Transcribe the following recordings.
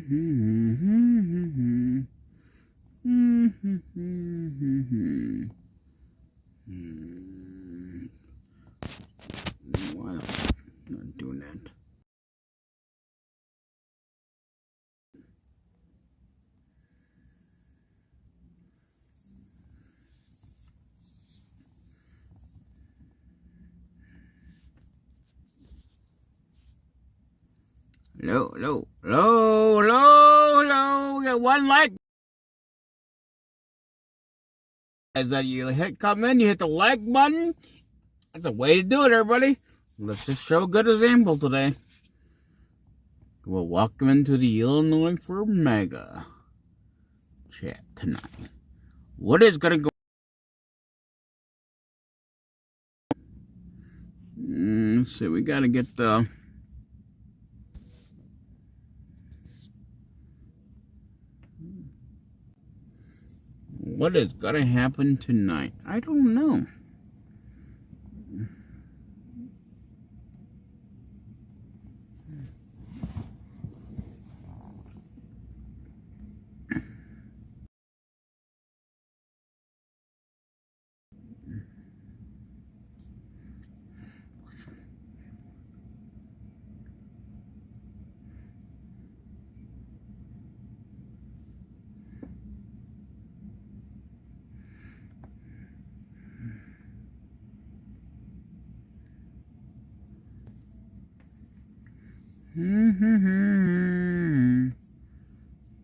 Why am I not doing that? Hello. We got one like. As that you hit comment, you hit the like button. That's a way to do it, everybody. Let's just show a good example today. Well, welcome into the Illinois for Mega chat tonight. What is gonna go? Let's see. We gotta get the. What is gonna happen tonight? I don't know.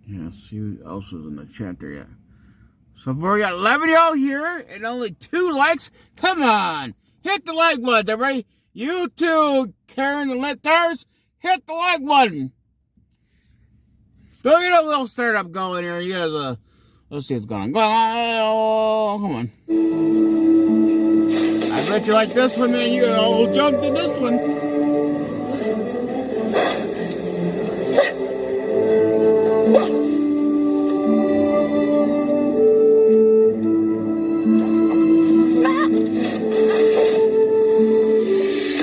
Yeah, see who else is in the chat there yet. So far we got 11 y'all here and only 2 likes. Come on, hit the like button, everybody. You too, Karen and Letters, hit the like button. Don't get a little start up going here. You guys, let's see what's going on. Oh, come on. I bet you like this one, man. You'll jump to this one.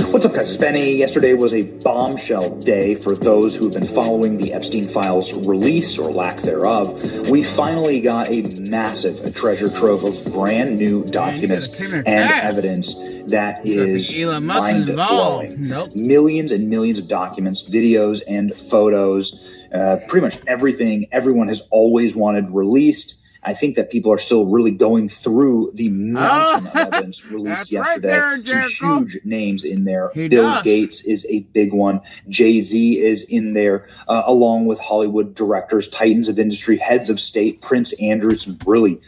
What's up, guys? It's Benny. Yesterday was a bombshell day for those who've been following the Epstein files release or lack thereof. We finally got a massive treasure trove of brand new documents and evidence that is mind-blowing. Nope. Millions and millions of documents, videos, and photos. Pretty much everything everyone has always wanted released. I think that people are still really going through the mountain of evidence released yesterday. Right there, some huge names in there. Bill Gates is a big one. Jay-Z is in there, along with Hollywood directors, titans of industry, heads of state, Prince Andrew, some really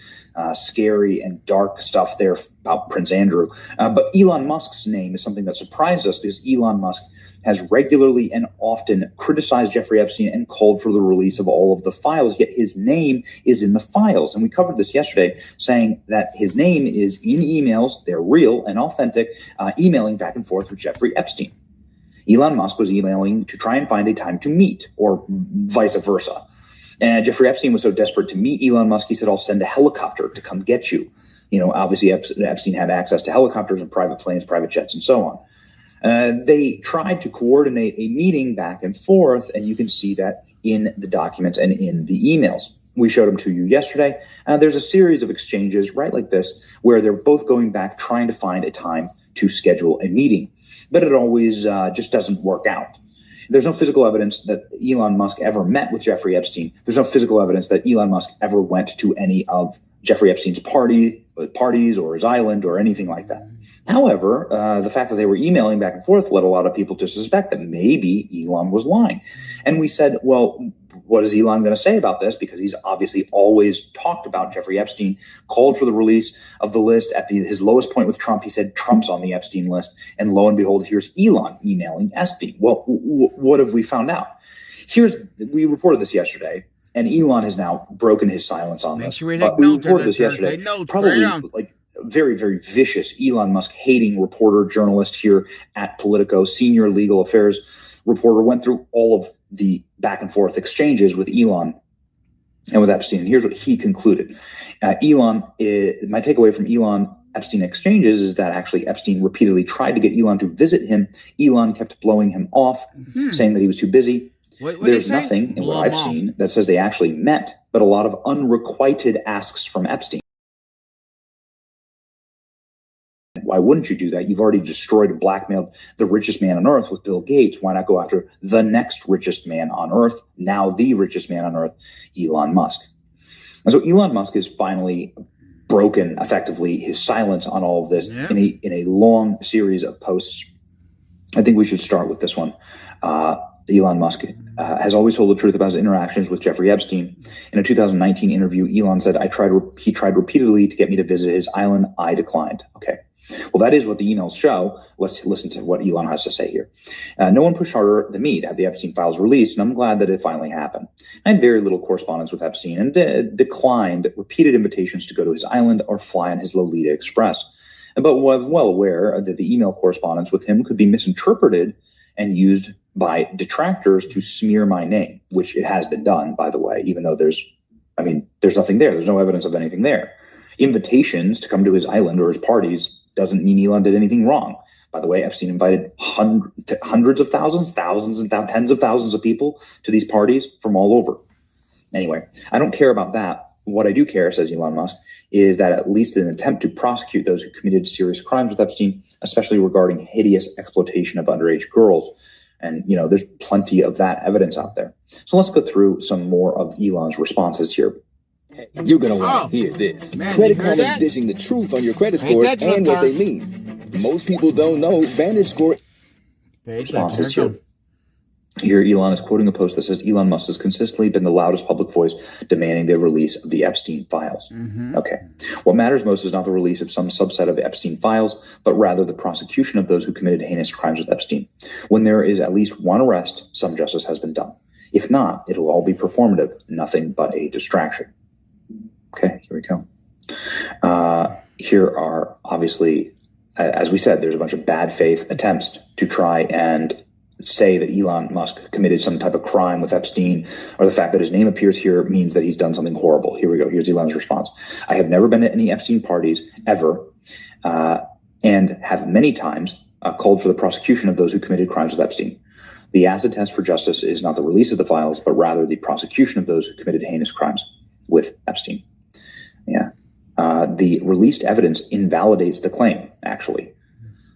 scary and dark stuff there about Prince Andrew. But Elon Musk's name is something that surprised us because Elon Musk has regularly and often criticized Jeffrey Epstein and called for the release of all of the files, yet his name is in the files. And we covered this yesterday, saying that his name is in emails, they're real and authentic, emailing back and forth with Jeffrey Epstein. Elon Musk was emailing to try and find a time to meet, or vice versa. And Jeffrey Epstein was so desperate to meet Elon Musk, he said, I'll send a helicopter to come get you. You know, obviously Epstein had access to helicopters and private planes, private jets, and so on. They tried to coordinate a meeting back and forth, and you can see that in the documents and in the emails. We showed them to you yesterday. There's a series of exchanges right like this where they're both going back trying to find a time to schedule a meeting, but it always just doesn't work out. There's no physical evidence that Elon Musk ever met with Jeffrey Epstein. There's no physical evidence that Elon Musk ever went to any of Jeffrey Epstein's parties or his island or anything like that. However, the fact that they were emailing back and forth led a lot of people to suspect that maybe Elon was lying. And we said, well, what is Elon going to say about this? Because he's obviously always talked about Jeffrey Epstein, called for the release of the list at his lowest point with Trump. He said Trump's on the Epstein list. And lo and behold, here's Elon emailing Epstein. Well, what have we found out? We reported this yesterday. And Elon has now broken his silence on this. We reported this yesterday. Probably like very, very vicious Elon Musk hating reporter, journalist here at Politico, senior legal affairs reporter, went through all of the back and forth exchanges with Elon and with Epstein. And here's what he concluded. My takeaway from Elon Epstein exchanges is that actually Epstein repeatedly tried to get Elon to visit him. Elon kept blowing him off, saying that he was too busy. There's nothing in what I've seen that says they actually met, but a lot of unrequited asks from Epstein. Why wouldn't you do that? You've already destroyed and blackmailed the richest man on earth with Bill Gates. Why not go after the next richest man on earth, now the richest man on earth, Elon Musk? And so Elon Musk has finally broken, effectively, his silence on all of this in a long series of posts. I think we should start with this one. Elon Musk has always told the truth about his interactions with Jeffrey Epstein. In a 2019 interview, Elon said, he tried repeatedly to get me to visit his island. I declined. Okay. Well, that is what the emails show. Let's listen to what Elon has to say here. No one pushed harder than me to have the Epstein files released, and I'm glad that it finally happened. I had very little correspondence with Epstein and declined repeated invitations to go to his island or fly on his Lolita Express. But was well aware that the email correspondence with him could be misinterpreted and used by detractors to smear my name, which it has been done, by the way, even though there's nothing there. There's no evidence of anything there. Invitations to come to his island or his parties doesn't mean Elon did anything wrong. By the way, Epstein invited hundreds of thousands, tens of thousands of people to these parties from all over. Anyway, I don't care about that. What I do care, says Elon Musk, is that at least an attempt to prosecute those who committed serious crimes with Epstein, especially regarding hideous exploitation of underage girls. And, there's plenty of that evidence out there. So let's go through some more of Elon's responses here. You're going to want to hear this. Credit Karma is dishing the truth on your credit scores and what they mean. Most people don't know Vantage Score. Responses here. Here, Elon is quoting a post that says Elon Musk has consistently been the loudest public voice demanding the release of the Epstein files. Okay. What matters most is not the release of some subset of Epstein files, but rather the prosecution of those who committed heinous crimes with Epstein. When there is at least one arrest, some justice has been done. If not, it'll all be performative, nothing but a distraction. Okay, here we go. Here are, obviously, as we said, there's a bunch of bad faith attempts to try and say that Elon Musk committed some type of crime with Epstein, or the fact that his name appears here means that he's done something horrible. Here we go. Here's Elon's response. I have never been at any Epstein parties ever, and have many times called for the prosecution of those who committed crimes with Epstein. The acid test for justice is not the release of the files, but rather the prosecution of those who committed heinous crimes with Epstein. The released evidence invalidates the claim, actually,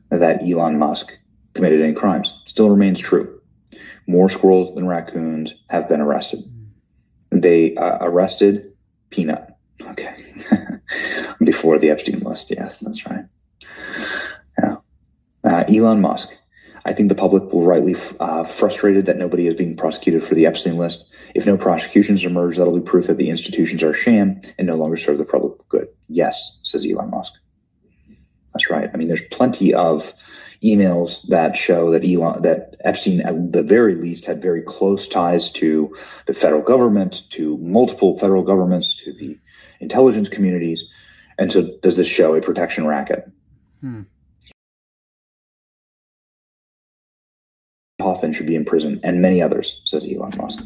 that Elon Musk committed any crimes. Still remains true. More squirrels than raccoons have been arrested. They arrested Peanut. Okay. Before the Epstein list. Yes, that's right. Yeah. Elon Musk. I think the public will rightly frustrated that nobody is being prosecuted for the Epstein list. If no prosecutions emerge, that'll be proof that the institutions are a sham and no longer serve the public good. Yes, says Elon Musk. That's right. I mean, there's plenty of emails that show that Epstein, at the very least, had very close ties to the federal government, to multiple federal governments, to the intelligence communities. And so does this show a protection racket? Hoffman should be in prison, and many others, says Elon Musk.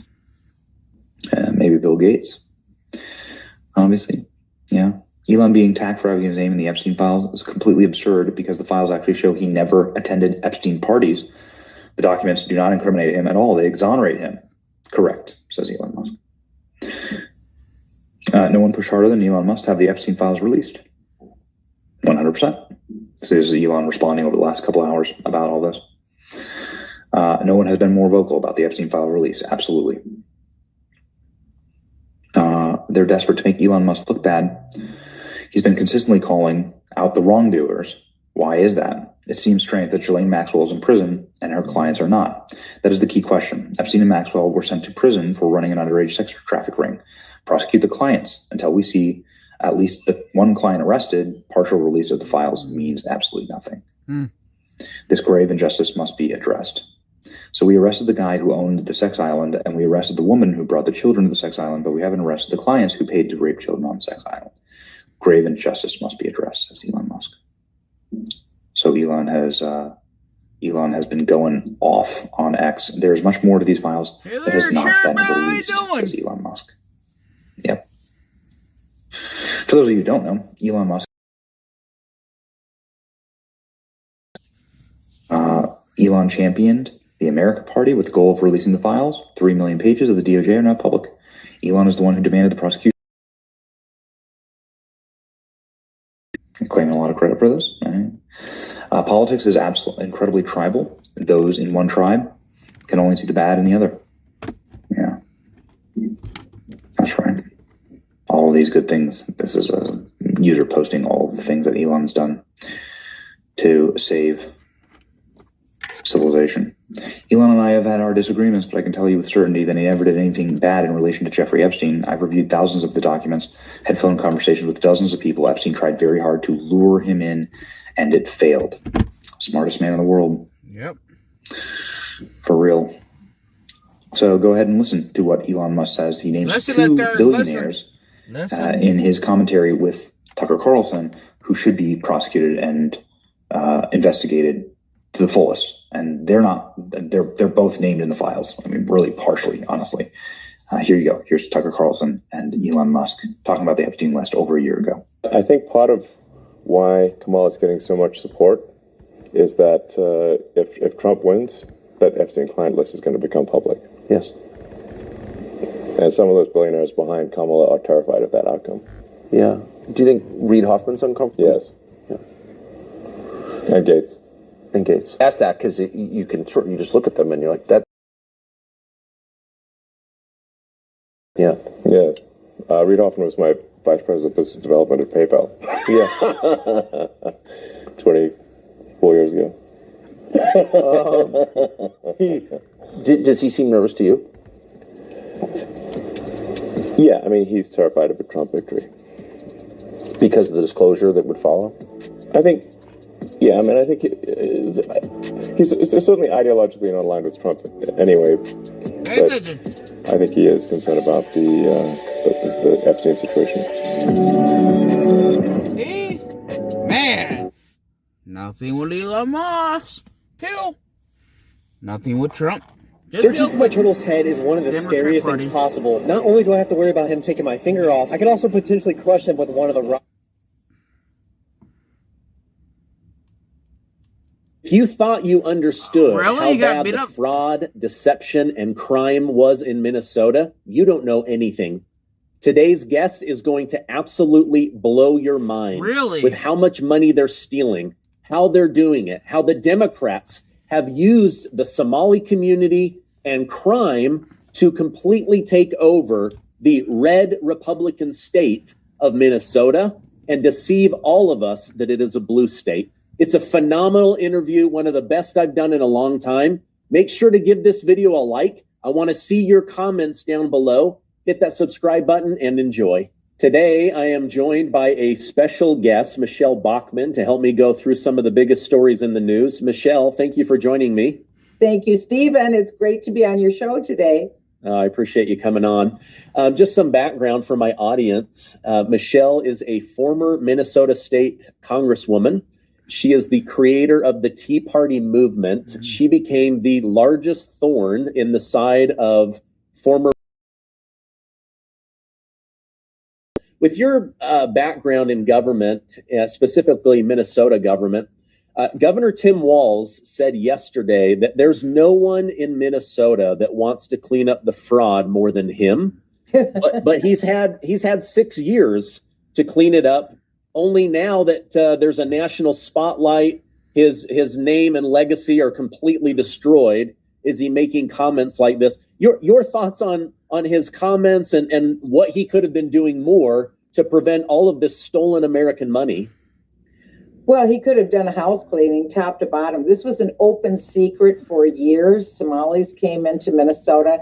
Maybe Bill Gates. Obviously, yeah. Elon being tagged for having his name in the Epstein files is completely absurd because the files actually show he never attended Epstein parties. The documents do not incriminate him at all. They exonerate him. Correct, says Elon Musk. No one pushed harder than Elon Musk to have the Epstein files released. 100%. This is Elon responding over the last couple of hours about all this. No one has been more vocal about the Epstein file release. Absolutely. They're desperate to make Elon Musk look bad. He's been consistently calling out the wrongdoers. Why is that? It seems strange that Ghislaine Maxwell is in prison and her clients are not. That is the key question. Epstein and Maxwell were sent to prison for running an underage sex traffic ring. Prosecute the clients until we see at least the one client arrested. Partial release of the files means absolutely nothing. This grave injustice must be addressed. So we arrested the guy who owned the sex island, and we arrested the woman who brought the children to the sex island, but we haven't arrested the clients who paid to rape children on the sex island. Grave injustice must be addressed, says Elon Musk. So Elon has been going off on X. There's much more to these files that has not been released, says Elon Musk. Yep. For those of you who don't know, Elon Musk Elon championed The America Party, with the goal of releasing the files, 3 million pages of the DOJ are now public. Elon is the one who demanded the prosecution. Claiming a lot of credit for this. Right? Politics is absolutely incredibly tribal. Those in one tribe can only see the bad in the other. Yeah, that's right. All of these good things. This is a user posting all of the things that Elon's done to save civilization. Elon and I have had our disagreements, but I can tell you with certainty that he never did anything bad in relation to Jeffrey Epstein. I've reviewed thousands of the documents, had phone conversations with dozens of people. Epstein tried very hard to lure him in, and it failed. Smartest man in the world. Yep. For real. So go ahead and listen to what Elon Musk says. He names two billionaires in his commentary with Tucker Carlson, who should be prosecuted and investigated to the fullest. And they're not, they're both named in the files. I mean, really partially, honestly. Here you go. Here's Tucker Carlson and Elon Musk talking about the Epstein list over a year ago. I think part of why Kamala is getting so much support is that if Trump wins, that Epstein client list is going to become public. Yes. And some of those billionaires behind Kamala are terrified of that outcome. Yeah. Do you think Reid Hoffman's uncomfortable? Yes. Yeah. And Gates. And Gates. Ask that because you just look at them and you're like, that. Yeah. Yes. Reid Hoffman was my vice president of business development at PayPal. Yeah. 24 years ago. Does he seem nervous to you? Yeah, I mean, he's terrified of a Trump victory. Because of the disclosure that would follow? I think, yeah, I mean, I think he's certainly ideologically not aligned with Trump anyway. But I think he is concerned about the Epstein situation. See? Man, nothing with Elon Musk. Nothing with Trump. Searching for my turtle's head is one of the scariest things possible. Not only do I have to worry about him taking my finger off, I could also potentially crush him with one of the rocks. If you thought you understood how bad the fraud, deception, and crime was in Minnesota, you don't know anything. Today's guest is going to absolutely blow your mind with how much money they're stealing, how they're doing it, how the Democrats have used the Somali community and crime to completely take over the red Republican state of Minnesota and deceive all of us that it is a blue state. It's a phenomenal interview, one of the best I've done in a long time. Make sure to give this video a like. I want to see your comments down below. Hit that subscribe button and enjoy. Today, I am joined by a special guest, Michelle Bachmann, to help me go through some of the biggest stories in the news. Michelle, thank you for joining me. Thank you, Stephen. It's great to be on your show today. I appreciate you coming on. Just some background for my audience. Michelle is a former Minnesota State Congresswoman. She is the creator of the Tea Party movement. Mm-hmm. She became the largest thorn in the side of former. With your background in government, specifically Minnesota government, Governor Tim Walz said yesterday that there's no one in Minnesota that wants to clean up the fraud more than him. but he's had 6 years to clean it up. Only now that there's a national spotlight, his name and legacy are completely destroyed. Is he making comments like this? Your thoughts on his comments and what he could have been doing more to prevent all of this stolen American money? Well, he could have done a house cleaning top to bottom. This was an open secret for years. Somalis came into Minnesota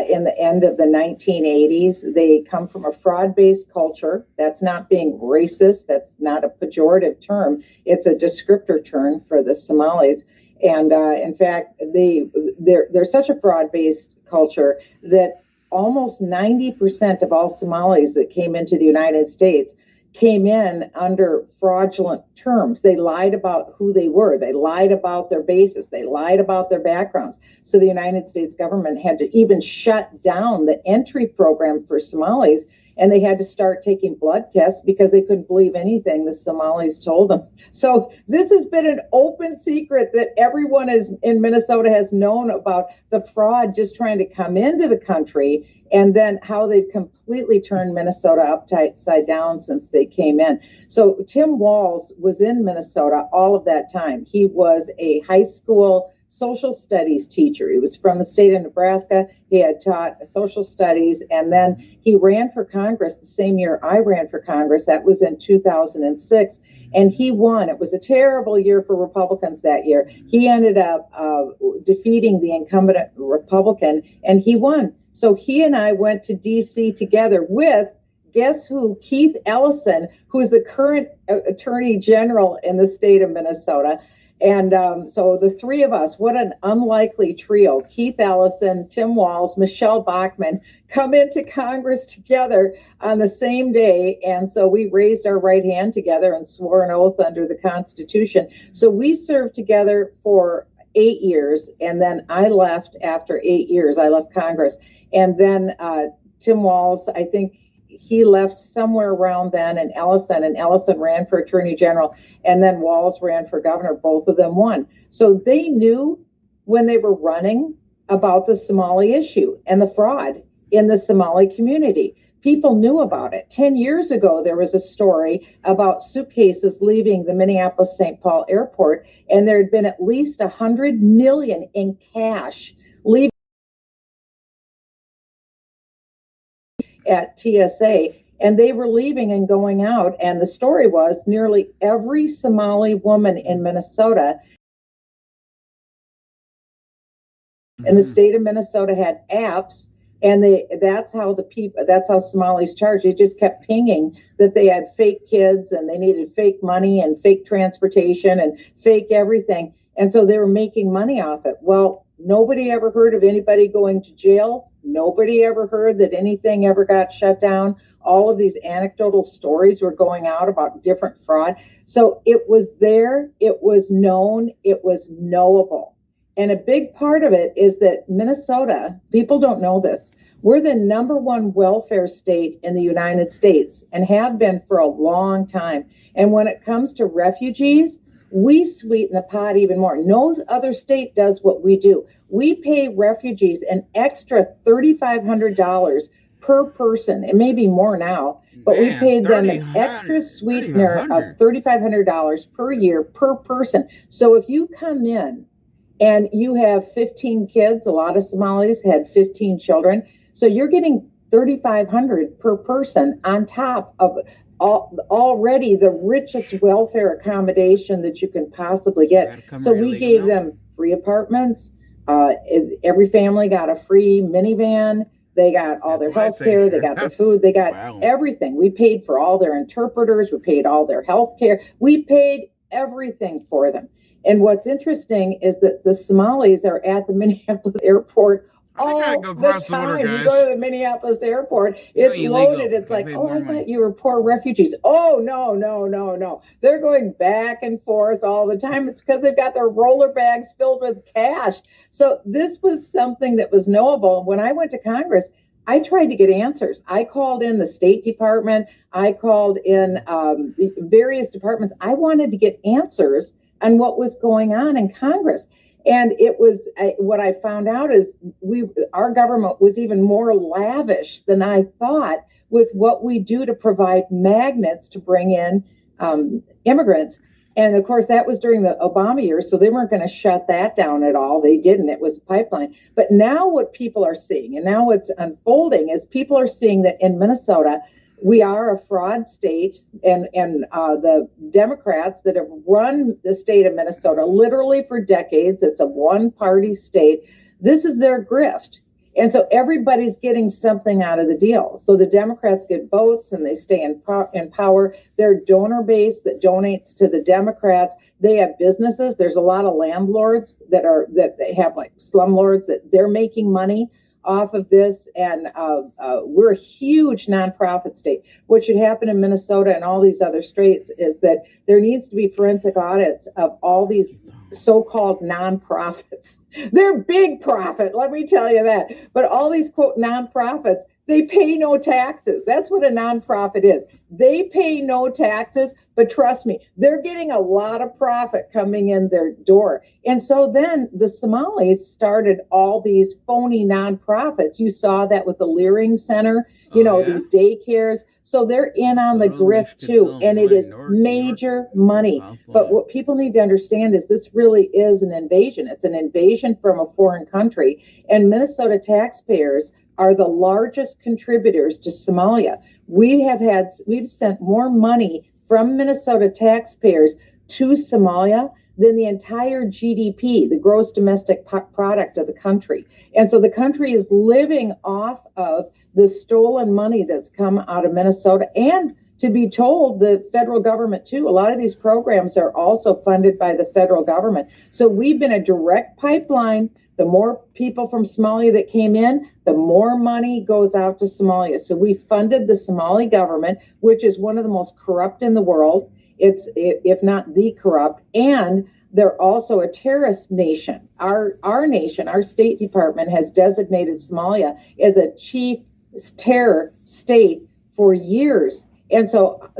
in the end of the 1980s. They come from a fraud-based culture. That's not being racist. That's not a pejorative term. It's a descriptor term for the Somalis. And in fact, they're such a fraud-based culture that almost 90% of all Somalis that came into the United States came in under fraudulent terms. They lied about who they were. They lied about their bases. They lied about their backgrounds. So the United States government had to even shut down the entry program for Somalis and they had to start taking blood tests because they couldn't believe anything the Somalis told them. So this has been an open secret that everyone in Minnesota has known about, the fraud just trying to come into the country, and then how they've completely turned Minnesota upside down since they came in. So Tim Walz was in Minnesota all of that time. He was a high school social studies teacher. He was from the state of Nebraska. He had taught social studies, and then he ran for Congress the same year I ran for Congress. That was in 2006, and he won. It was a terrible year for Republicans that year. He ended up defeating the incumbent Republican, and he won. So he and I went to D.C. together with, guess who? Keith Ellison, who's the current Attorney General in the state of Minnesota. And so the three of us, what an unlikely trio, Keith Ellison, Tim Walz, Michelle Bachmann, come into Congress together on the same day. And so we raised our right hand together and swore an oath under the Constitution. So we served together for 8 years. And then I left after 8 years. I left Congress. And then Tim Walz, I think he left somewhere around then, and Ellison ran for Attorney General, and then Walz ran for governor. Both of them won. So they knew when they were running about the Somali issue and the fraud in the Somali community. People knew about it. 10 years ago, there was a story about suitcases leaving the Minneapolis-St. Paul airport, and there had been at least $100 million in cash leaving at TSA, and they were leaving and going out. And the story was nearly every Somali woman in Minnesota and the state of Minnesota had apps, and that's how Somalis charge. They just kept pinging that they had fake kids and they needed fake money and fake transportation and fake everything. And so they were making money off it. Well, nobody ever heard of anybody going to jail. Nobody ever heard that anything ever got shut down. All of these anecdotal stories were going out about different fraud. So it was there, it was known, it was knowable. And a big part of it is that Minnesota, people don't know this, we're the #1 welfare state in the United States and have been for a long time. And when it comes to refugees, we sweeten the pot even more. No other state does what we do. We pay refugees an extra $3,500 per person. It may be more now, but we paid them an extra sweetener of $3,500 per year per person. So if you come in and you have 15 kids, a lot of Somalis had 15 children, so you're getting $3,500 per person on top of already the richest welfare accommodation that you can possibly get. So we gave them free apartments. Every family got a free minivan. They got all their health care. They got their food. They got everything. We paid for all their interpreters. We paid all their health care. We paid everything for them. And what's interesting is that the Somalis are at the Minneapolis airport all the time. You go to the Minneapolis airport, it's loaded. It's like, oh, I thought you were poor refugees. Oh, no. They're going back and forth all the time. It's because they've got their roller bags filled with cash. So this was something that was knowable. When I went to Congress, I tried to get answers. I called in the State Department. I called in various departments. I wanted to get answers on what was going on in Congress. And it was what I found out is our government was even more lavish than I thought with what we do to provide magnets to bring in immigrants. And of course, that was during the Obama years, so they weren't going to shut that down at all. They didn't. It was a pipeline. But now what people are seeing, and now what's unfolding, is people are seeing that in Minnesota, we are a fraud state, and the Democrats that have run the state of Minnesota literally for decades, it's a one-party state, this is their grift. And so everybody's getting something out of the deal. So the Democrats get votes and they stay in power. Their donor base that donates to the Democrats, they have businesses. There's a lot of landlords that they have like slumlords that they're making money off of this, and we're a huge nonprofit state. What should happen in Minnesota and all these other states is that there needs to be forensic audits of all these so-called nonprofits. They're big profit, let me tell you that. But all these, quote, nonprofits, They pay no taxes. That's what a nonprofit is. They pay no taxes, but trust me, they're getting a lot of profit coming in their door. And so then the Somalis started all these phony nonprofits. You saw that with the Leering Center, these daycares. So they're in on the grift too, and it is major money. But what people need to understand is this really is an invasion. It's an invasion from a foreign country, and Minnesota taxpayers are the largest contributors to Somalia. We've sent more money from Minnesota taxpayers to Somalia than the entire GDP, the gross domestic product of the country. And so the country is living off of the stolen money that's come out of Minnesota, and to be told, the federal government too. A lot of these programs are also funded by the federal government. So we've been a direct pipeline. The more people from Somalia that came in, the more money goes out to Somalia. So we funded the Somali government, which is one of the most corrupt in the world. It's, if not the corrupt, and they're also a terrorist nation. Our nation, our State Department has designated Somalia as a chief terror state for years. And so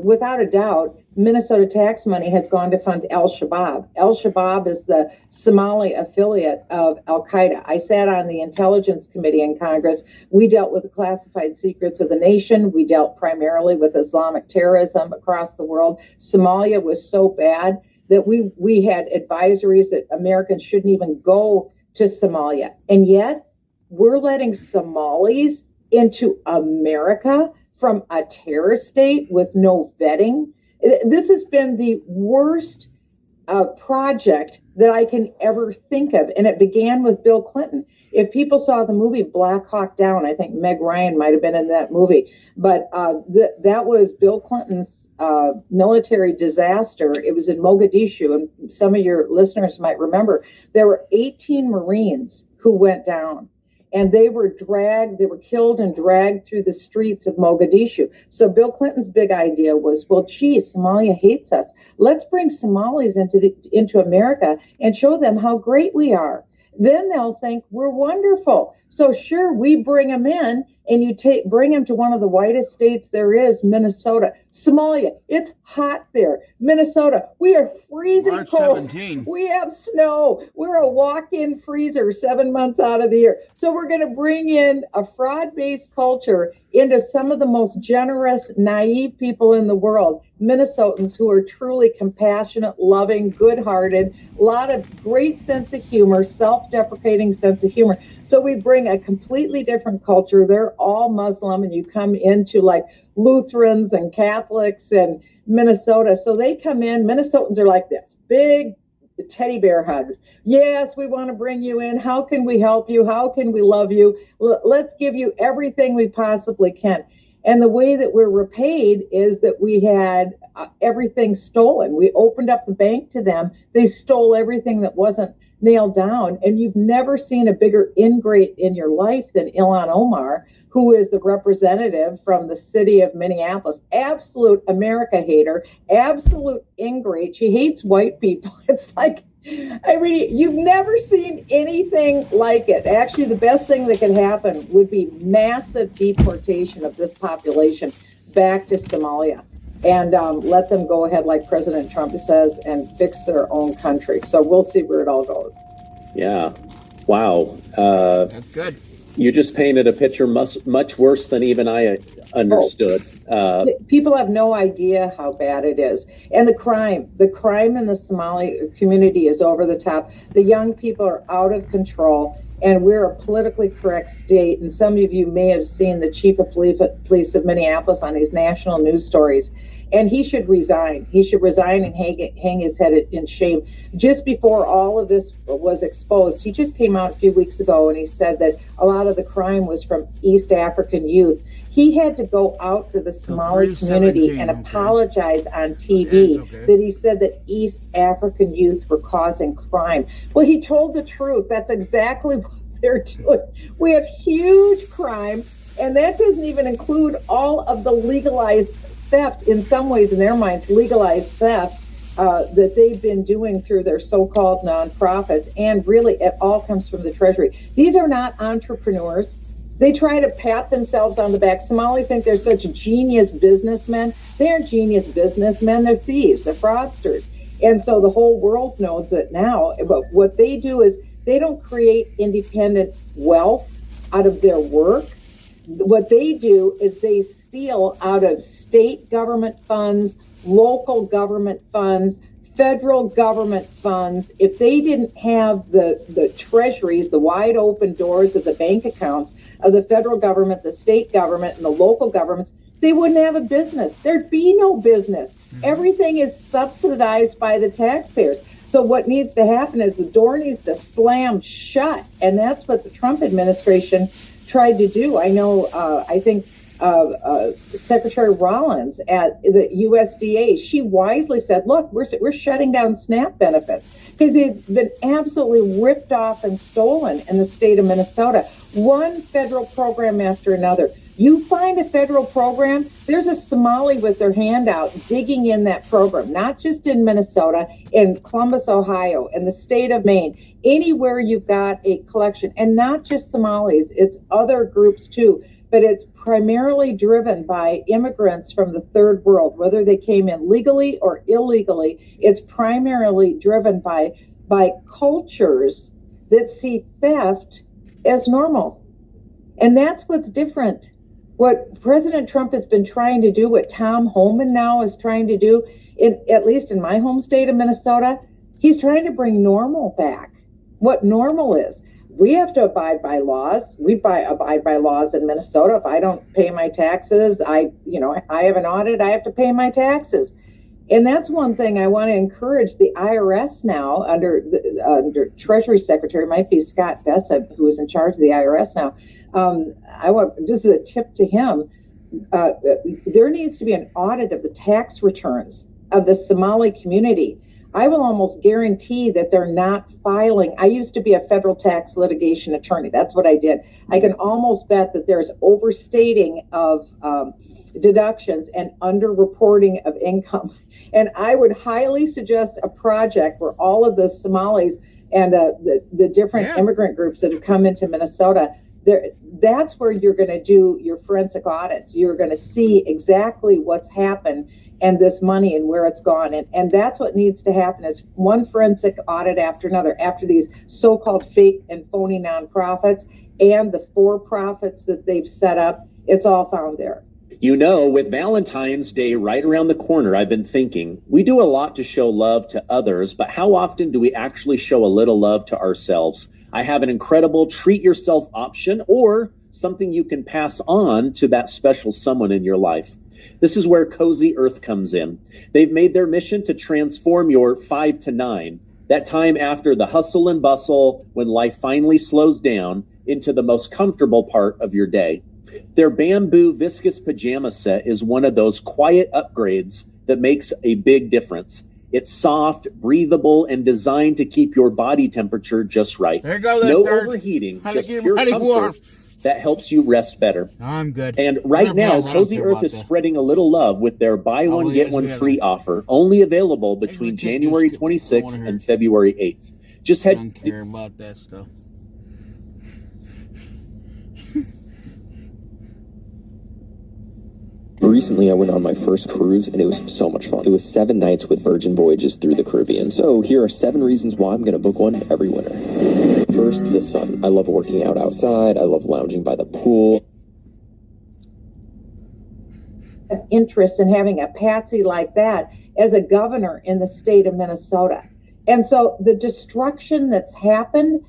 without a doubt, Minnesota tax money has gone to fund Al-Shabaab. Al-Shabaab is the Somali affiliate of Al-Qaeda. I sat on the Intelligence Committee in Congress. We dealt with the classified secrets of the nation. We dealt primarily with Islamic terrorism across the world. Somalia was so bad that we had advisories that Americans shouldn't even go to Somalia. And yet, we're letting Somalis into America from a terror state with no vetting. This has been the worst project that I can ever think of. And it began with Bill Clinton. If people saw the movie Black Hawk Down, I think Meg Ryan might have been in that movie. But that was Bill Clinton's military disaster. It was in Mogadishu. And some of your listeners might remember there were 18 Marines who went down. And they were killed and dragged through the streets of Mogadishu. So Bill Clinton's big idea was, well, gee, Somalia hates us. Let's bring Somalis into America and show them how great we are. Then they'll think we're wonderful. So sure, we bring them in, and you bring them to one of the whitest states there is, Minnesota. Somalia, it's hot there. Minnesota, we are freezing March cold. 17. We have snow. We're a walk-in freezer 7 months out of the year. So we're going to bring in a fraud-based culture into some of the most generous, naive people in the world, Minnesotans who are truly compassionate, loving, good-hearted, a lot of great sense of humor, self-deprecating sense of humor. So we bring a completely different culture. They're all Muslim, and you come into like Lutherans and Catholics and Minnesota. So they come in, Minnesotans are like this, big teddy bear hugs. Yes, we want to bring you in. How can we help you? How can we love you? Let's give you everything we possibly can. And the way that we're repaid is that we had everything stolen. We opened up the bank to them. They stole everything that wasn't nailed down. And you've never seen a bigger ingrate in your life than Elon Omar, who is the representative from the city of Minneapolis. Absolute America hater, absolute ingrate. She hates white people. It's like, I mean, you've never seen anything like it. Actually, the best thing that could happen would be massive deportation of this population back to Somalia and let them go ahead, like President Trump says, and fix their own country. So we'll see where it all goes. Yeah. Wow. That's good. You just painted a picture much worse than even I understood. People have no idea how bad it is. And the crime in the Somali community is over the top. The young people are out of control, and we're a politically correct state. And some of you may have seen the chief of police of Minneapolis on these national news stories. And he should resign. He should resign and hang his head in shame. Just before all of this was exposed, he just came out a few weeks ago and he said that a lot of the crime was from East African youth. He had to go out to the Somali community and apologize on TV that he said that East African youth were causing crime. Well, he told the truth. That's exactly what they're doing. We have huge crime, and that doesn't even include all of the legalized theft, in some ways, in their minds, legalized theft that they've been doing through their so-called nonprofits. And really, it all comes from the Treasury. These are not entrepreneurs. They try to pat themselves on the back. Somalis think they're such genius businessmen. They aren't genius businessmen. They're thieves. They're fraudsters. And so the whole world knows it now. But what they do is they don't create independent wealth out of their work. What they do is they steal out of state government funds, local government funds, federal government funds. If they didn't have the treasuries, the wide open doors of the bank accounts of the federal government, the state government, and the local governments, they wouldn't have a business. There'd be no business. Everything is subsidized by the taxpayers. So what needs to happen is the door needs to slam shut. And that's what the Trump administration tried to do. I know, I think Secretary Rollins at the U.S.A, she wisely said, look, we're shutting down SNAP benefits because they've been absolutely ripped off and stolen in the state of Minnesota. One federal program after another. You find a federal program, there's a Somali with their hand out digging in that program, not just in Minnesota, in Columbus, Ohio, in the state of Maine, anywhere you've got a collection, and not just Somalis, it's other groups too, but it's primarily driven by immigrants from the third world, whether they came in legally or illegally. It's primarily driven by cultures that see theft as normal. And that's what's different. What President Trump has been trying to do, what Tom Homan now is trying to do, at least in my home state of Minnesota, he's trying to bring normal back. What normal is. We have to abide by laws. We abide by laws in Minnesota. If I don't pay my taxes, I have an audit, I have to pay my taxes. And that's one thing I want to encourage the IRS now under Treasury Secretary, might be Scott Bessent, who is in charge of the IRS now. This is a tip to him. There needs to be an audit of the tax returns of the Somali community. I will almost guarantee that they're not filing. I used to be a federal tax litigation attorney. That's what I did. I can almost bet that there's overstating of deductions and underreporting of income. And I would highly suggest a project where all of the Somalis and the different immigrant groups that have come into Minnesota, that's where you're going to do your forensic audits. You're going to see exactly what's happened and this money and where it's gone. And that's what needs to happen is one forensic audit after another, after these so-called fake and phony nonprofits and the for-profits that they've set up. It's all found there. You know, with Valentine's Day right around the corner, I've been thinking, we do a lot to show love to others, but how often do we actually show a little love to ourselves? I have an incredible treat yourself option or something you can pass on to that special someone in your life. This is where Cozy Earth comes in. They've made their mission to transform your 5 to 9, that time after the hustle and bustle when life finally slows down, into the most comfortable part of your day. Their bamboo viscous pajama set is one of those quiet upgrades that makes a big difference. It's soft, breathable, and designed to keep your body temperature just right. There you go, no overheating, just pure comfort that helps you rest better. I'm good. And right now, Cozy Earth is spreading a little love with their buy one, get one free offer, only available between January 26th and February 8th. Just head... I don't care about that stuff. Recently, I went on my first cruise, and it was so much fun. It was 7 nights with Virgin Voyages through the Caribbean. So here are 7 reasons why I'm going to book one every winter. First, the sun. I love working out outside. I love lounging by the pool. Interest in having a patsy like that as a governor in the state of Minnesota. And so the destruction that's happened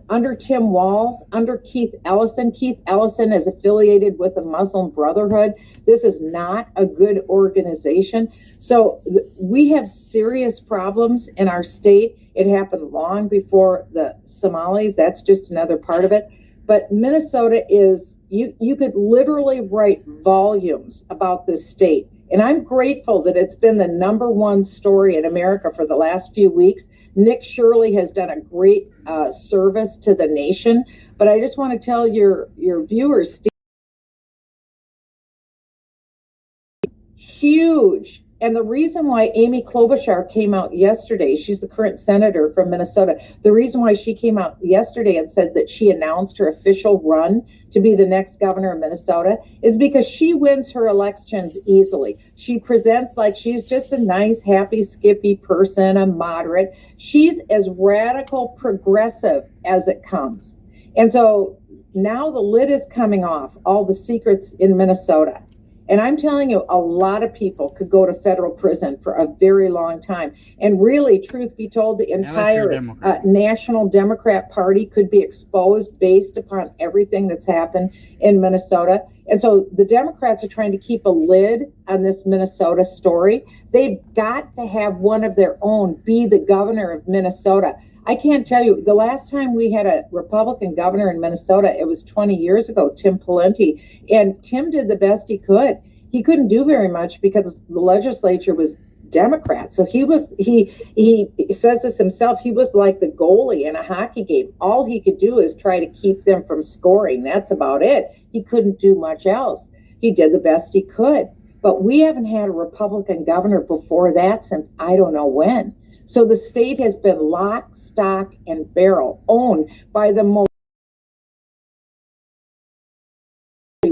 under Tim Walz, under Keith Ellison. Keith Ellison is affiliated with the Muslim Brotherhood. This is not a good organization. So we have serious problems in our state. It happened long before the Somalis. That's just another part of it. But Minnesota is, you could literally write volumes about this state. And I'm grateful that it's been the #1 story in America for the last few weeks. Nick Shirley has done a great service to the nation. But I just want to tell your viewers, Steve, huge And the reason why Amy Klobuchar came out yesterday, she's the current senator from Minnesota, the reason why she came out yesterday and said that she announced her official run to be the next governor of Minnesota is because she wins her elections easily. She presents like she's just a nice, happy, skippy person, a moderate. She's as radical progressive as it comes. And so now the lid is coming off, all the secrets in Minnesota. And I'm telling you, a lot of people could go to federal prison for a very long time. And really, truth be told, the entire National Democrat Party could be exposed based upon everything that's happened in Minnesota. And so the Democrats are trying to keep a lid on this Minnesota story. They've got to have one of their own be the governor of Minnesota. I can't tell you, the last time we had a Republican governor in Minnesota, it was 20 years ago, Tim Pawlenty, and Tim did the best he could. He couldn't do very much because the legislature was Democrat. So he says this himself, he was like the goalie in a hockey game. All he could do is try to keep them from scoring. That's about it. He couldn't do much else. He did the best he could. But we haven't had a Republican governor before that since I don't know when. So the state has been lock, stock, and barrel owned by the most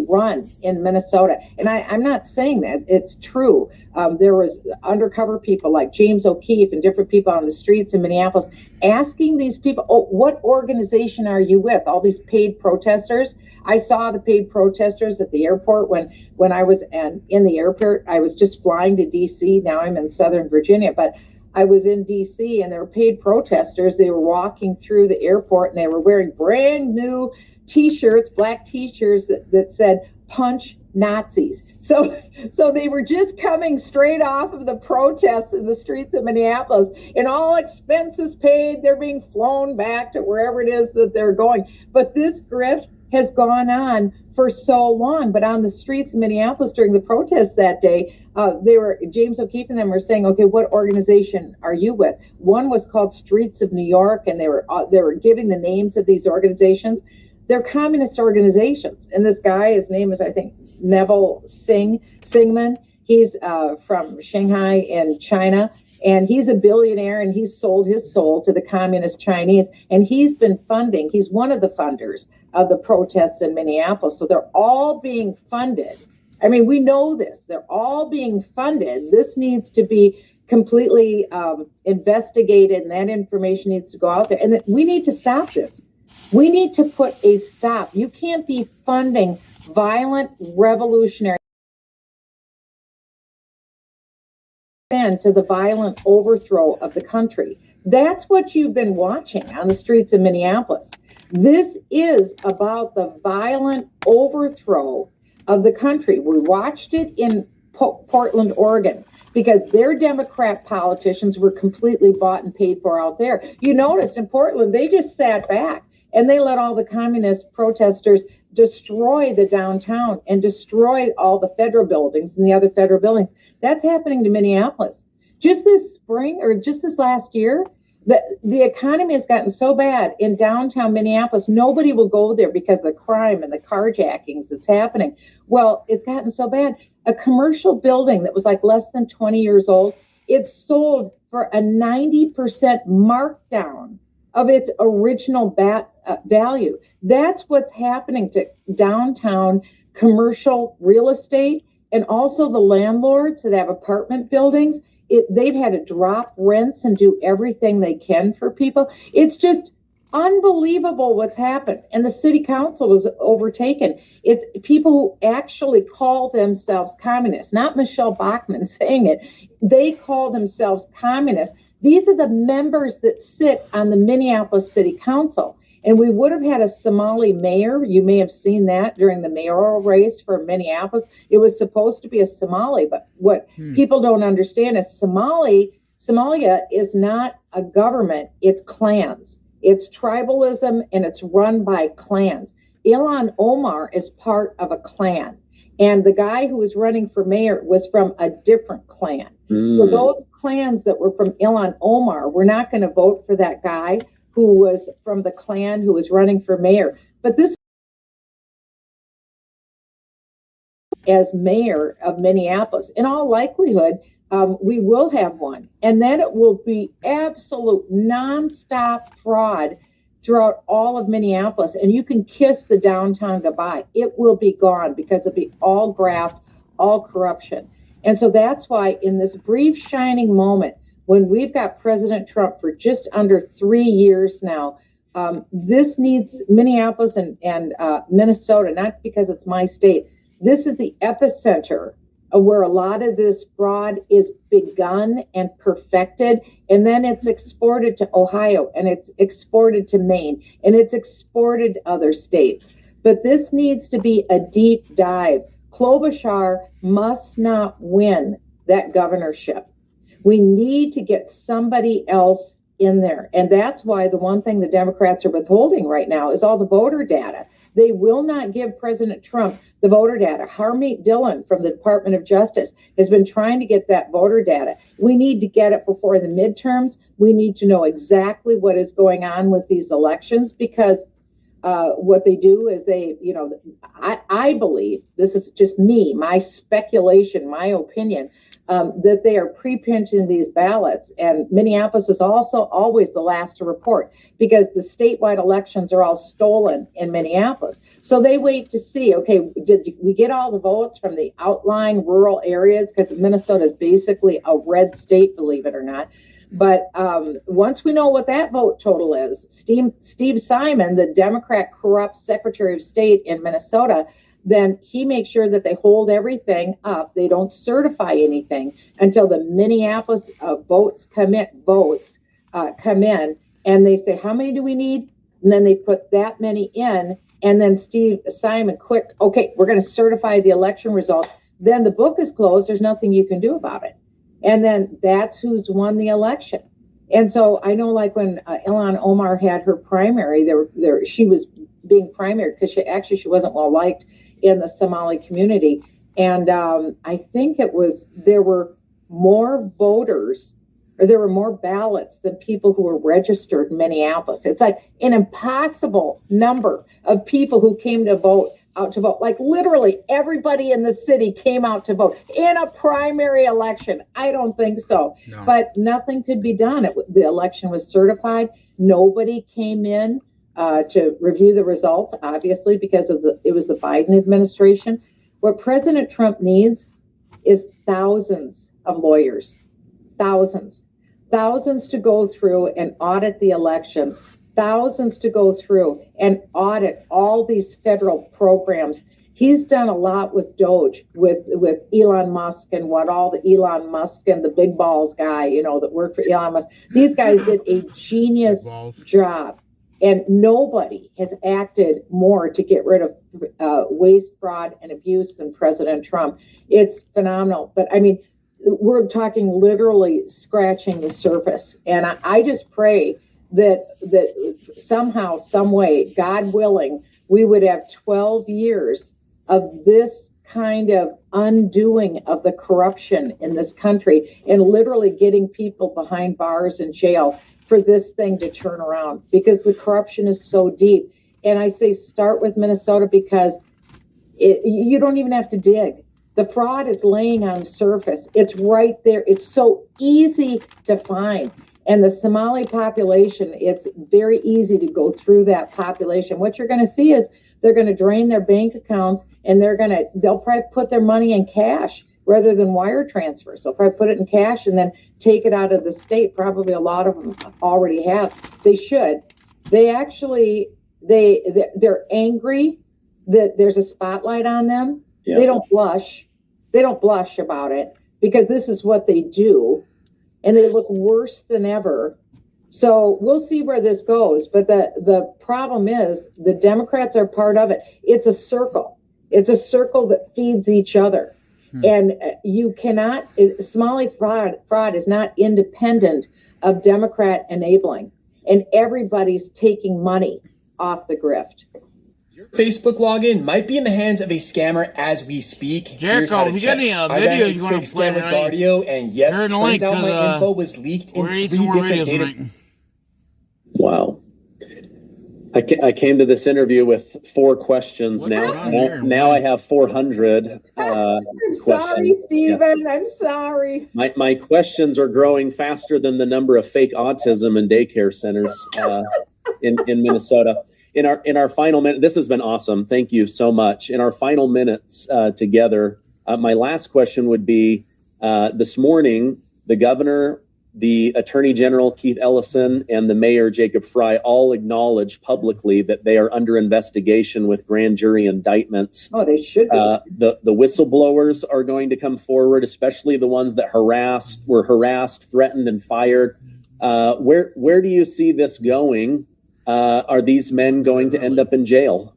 run in Minnesota. And I'm not saying that. It's true. There was undercover people like James O'Keefe and different people on the streets in Minneapolis asking these people, oh, what organization are you with? All these paid protesters. I saw the paid protesters at the airport when I was in the airport. I was just flying to D.C. Now I'm in Southern Virginia, but I was in D.C. and there were paid protesters. They were walking through the airport and they were wearing brand new T-shirts, black T-shirts that said "Punch Nazis." So they were just coming straight off of the protests in the streets of Minneapolis, and all expenses paid. They're being flown back to wherever it is that they're going. But this grift has gone on for so long. But on the streets of Minneapolis during the protests that day, James O'Keefe and them were saying, okay, what organization are you with? One was called Streets of New York, and they were giving the names of these organizations. They're communist organizations. And this guy, his name is, I think, Neville Singman. He's from Shanghai in China, and he's a billionaire, and he's sold his soul to the communist Chinese. And he's one of the funders of the protests in Minneapolis. So they're all being funded. I mean, we know this. They're all being funded. This needs to be completely investigated, and that information needs to go out there. And we need to stop this. We need to put a stop. You can't be funding violent revolutionary to the violent overthrow of the country. That's what you've been watching on the streets of Minneapolis. This is about the violent overthrow of the country. We watched it in Portland, Oregon, because their Democrat politicians were completely bought and paid for out there. You notice in Portland, they just sat back and they let all the communist protesters destroy the downtown and destroy all the federal buildings and the other federal buildings. That's happening to Minneapolis. Just this spring, or just this last year, the economy has gotten so bad in downtown Minneapolis, nobody will go there because of the crime and the carjackings that's happening. Well, it's gotten so bad. A commercial building that was like less than 20 years old, it sold for a 90% markdown of its original value. That's what's happening to downtown commercial real estate, and also the landlords that have apartment buildings. They've had to drop rents and do everything they can for people. It's just unbelievable what's happened. And the city council is overtaken. It's people who actually call themselves communists, not Michelle Bachmann saying it. They call themselves communists. These are the members that sit on the Minneapolis City Council. And we would have had a Somali mayor. You may have seen that during the mayoral race for Minneapolis. It was supposed to be a Somali, but what people don't understand is Somalia is not a government. It's clans. It's tribalism, and it's run by clans. Elon Omar is part of a clan. And the guy who was running for mayor was from a different clan. So those clans that were from Elon Omar were not going to vote for that guy who was from the clan who was running for mayor. But this, as mayor of Minneapolis, in all likelihood, we will have one. And then it will be absolute nonstop fraud throughout all of Minneapolis. And you can kiss the downtown goodbye. It will be gone because it'll be all graft, all corruption. And so that's why in this brief shining moment, when we've got President Trump for just under 3 years now, this needs Minneapolis and Minnesota, not because it's my state. This is the epicenter of where a lot of this fraud is begun and perfected, and then it's exported to Ohio, and it's exported to Maine, and it's exported to other states. But this needs to be a deep dive. Klobuchar must not win that governorship. We need to get somebody else in there. And that's why the one thing the Democrats are withholding right now is all the voter data. They will not give President Trump the voter data. Harmeet Dillon from the Department of Justice has been trying to get that voter data. We need to get it before the midterms. We need to know exactly what is going on with these elections, because what they do is I believe, this is just me, my speculation, my opinion, that they are pre-printing these ballots. And Minneapolis is also always the last to report because the statewide elections are all stolen in Minneapolis. So they wait to see, okay, did we get all the votes from the outlying rural areas? Because Minnesota is basically a red state, believe it or not. But once we know what that vote total is, Steve Simon, the Democrat corrupt Secretary of State in Minnesota, then he makes sure that they hold everything up. They don't certify anything until the Minneapolis votes come in, and they say, how many do we need? And then they put that many in, and then Steve Simon, okay, we're going to certify the election result. Then the book is closed. There's nothing you can do about it. And then that's who's won the election. And so I know, like when Elon Omar had her primary, she was being primary because she wasn't well liked in the Somali community. And I think there were more voters, or there were more ballots than people who were registered in Minneapolis. It's like an impossible number of people who came out to vote. Like literally everybody in the city came out to vote in a primary election. I don't think so. No. But nothing could be done. The election was certified. Nobody came in to review the results, obviously, because it was the Biden administration. What President Trump needs is thousands of lawyers, thousands to go through and audit the elections, thousands to go through and audit all these federal programs. He's done a lot with Doge, with Elon Musk and what all the Elon Musk and the big balls guy, that worked for Elon Musk. These guys did a genius job. And nobody has acted more to get rid of waste, fraud, and abuse than President Trump. It's phenomenal. But I mean, we're talking literally scratching the surface. And I just pray that somehow, some way, God willing, we would have 12 years of this kind of undoing of the corruption in this country and literally getting people behind bars and jail for this thing to turn around, because the corruption is so deep. And I say start with Minnesota, because you don't even have to dig. The fraud is laying on the surface. It's right there. It's so easy to find. And the Somali population, it's very easy to go through that population. What you're going to see is they're going to drain their bank accounts, and they'll probably put their money in cash rather than wire transfers. They'll probably put it in cash and then take it out of the state. Probably a lot of them already have. They should. They're angry that there's a spotlight on them. Yeah. They don't blush. They don't blush about it, because this is what they do. And they look worse than ever. So we'll see where this goes. But the problem is the Democrats are part of it. It's a circle. It's a circle that feeds each other. And you cannot, Somali fraud is not independent of Democrat enabling. And everybody's taking money off the grift. Your Facebook login might be in the hands of a scammer as we speak. Jericho, if you got any videos you want to play with audio, and yep, turns out my info was leaked in 3 different data. Wow. I came to this interview with 4 questions. Now I have 400. I'm sorry, Stephen. Yeah. I'm sorry. My questions are growing faster than the number of fake autism in daycare centers in Minnesota. In our final minute, this has been awesome. Thank you so much. In our final minutes together, my last question would be: this morning, the governor, the Attorney General Keith Ellison, and the Mayor Jacob Fry all acknowledged publicly that they are under investigation with grand jury indictments. Oh, they should be. The whistleblowers are going to come forward, especially the ones that were harassed, threatened, and fired. Where do you see this going? Are these men going to end up in jail?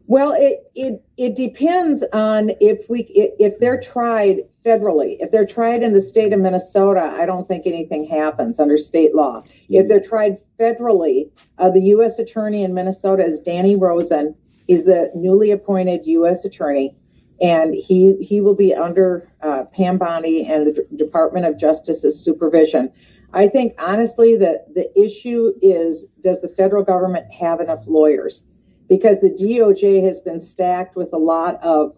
Well, it depends on if they're tried federally. If they're tried in the state of Minnesota, I don't think anything happens under state law. If they're tried federally, the U.S. Attorney in Minnesota is Danny Rosen. He's the newly appointed U.S. Attorney, and he will be under Pam Bondi and the Department of Justice's supervision. I think, honestly, that the issue is, does the federal government have enough lawyers? Because the DOJ has been stacked with a lot of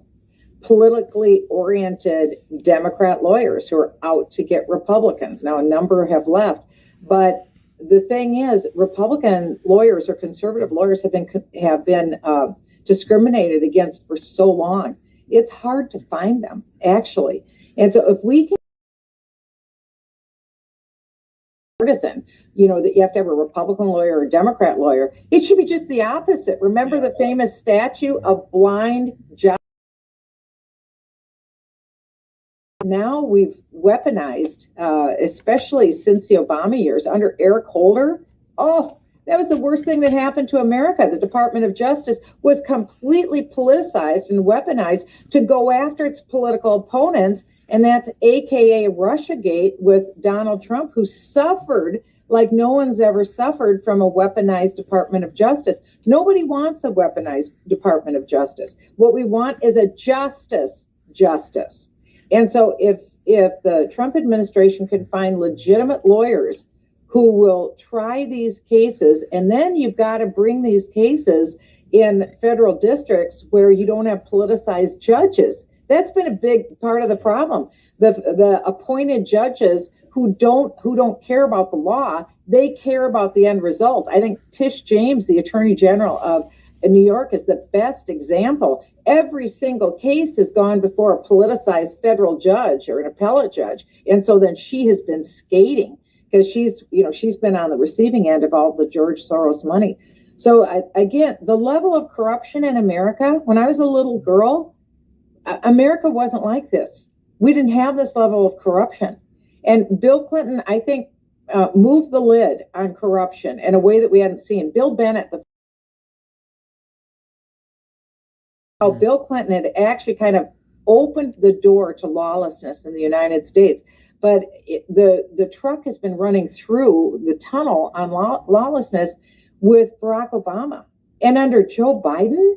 politically oriented Democrat lawyers who are out to get Republicans. Now, a number have left. But the thing is, Republican lawyers or conservative lawyers have been discriminated against for so long. It's hard to find them, actually. And so if we can partisan, that you have to have a Republican lawyer or a Democrat lawyer. It should be just the opposite. Remember the famous statue of blind judge? Now we've weaponized, especially since the Obama years, under Eric Holder. Oh, that was the worst thing that happened to America. The Department of Justice was completely politicized and weaponized to go after its political opponents. And that's AKA Russiagate with Donald Trump, who suffered like no one's ever suffered from a weaponized Department of Justice. Nobody wants a weaponized Department of Justice. What we want is a justice. And so if the Trump administration can find legitimate lawyers who will try these cases, and then you've got to bring these cases in federal districts where you don't have politicized judges. That's been a big part of the problem. The appointed judges who don't care about the law, they care about the end result. I think Tish James, the Attorney General of New York, is the best example. Every single case has gone before a politicized federal judge or an appellate judge, and so then she has been skating because she's been on the receiving end of all the George Soros money. So again, the level of corruption in America, when I was a little girl, America wasn't like this. We didn't have this level of corruption. And Bill Clinton, I think, moved the lid on corruption in a way that we hadn't seen. Bill Bennett, Bill Clinton had actually kind of opened the door to lawlessness in the United States. But the truck has been running through the tunnel on lawlessness with Barack Obama. And under Joe Biden,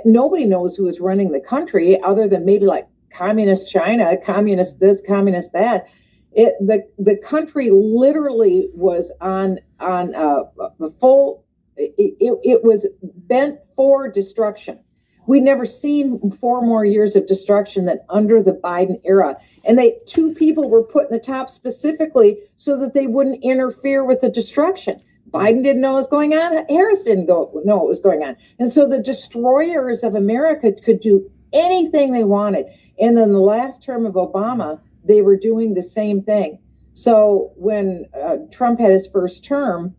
nobody knows who is running the country other than maybe like communist China, communist this, communist that. The country literally was on the full. It was bent for destruction. We'd never seen 4 more years of destruction than under the Biden era. And 2 people were put in the top specifically so that they wouldn't interfere with the destruction. Biden didn't know what was going on. Harris didn't know what was going on. And so the destroyers of America could do anything they wanted. And then the last term of Obama, they were doing the same thing. So when Trump had his first term,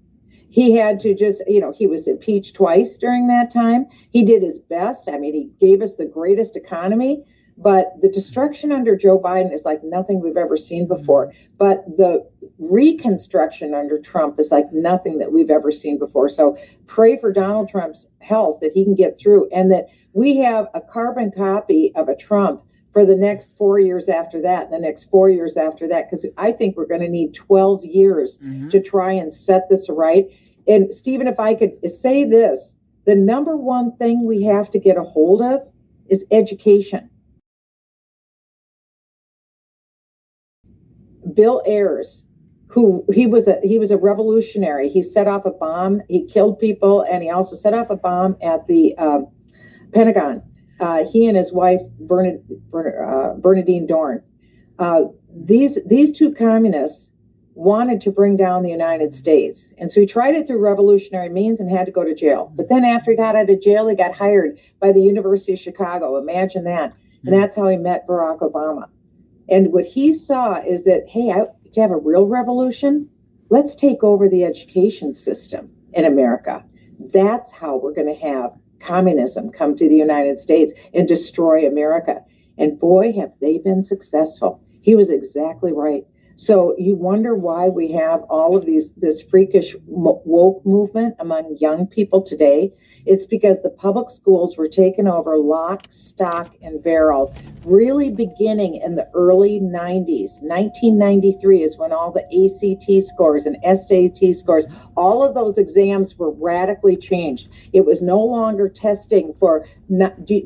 he had to just, he was impeached twice during that time. He did his best. I mean, he gave us the greatest economy. But the destruction under Joe Biden is like nothing we've ever seen before. But the reconstruction under Trump is like nothing that we've ever seen before. So pray for Donald Trump's health, that he can get through, and that we have a carbon copy of a Trump for the next 4 years after that, and the next 4 years after that, because I think we're going to need 12 years to try and set this right. And Stephen, if I could say this, the number one thing we have to get a hold of is education. Bill Ayers, he was a revolutionary. He set off a bomb. He killed people, and he also set off a bomb at the Pentagon. He and his wife, Bernadine Dorn. These two communists wanted to bring down the United States. And so he tried it through revolutionary means and had to go to jail. But then after he got out of jail, he got hired by the University of Chicago. Imagine that. And that's how he met Barack Obama. And what he saw is that, hey, to have a real revolution, let's take over the education system in America. That's how we're going to have communism come to the United States and destroy America. And boy, have they been successful. He was exactly right. So you wonder why we have all of this freakish woke movement among young people today. It's because the public schools were taken over lock, stock, and barrel, really beginning in the early 90s. 1993 is when all the ACT scores and SAT scores, all of those exams were radically changed. It was no longer testing for,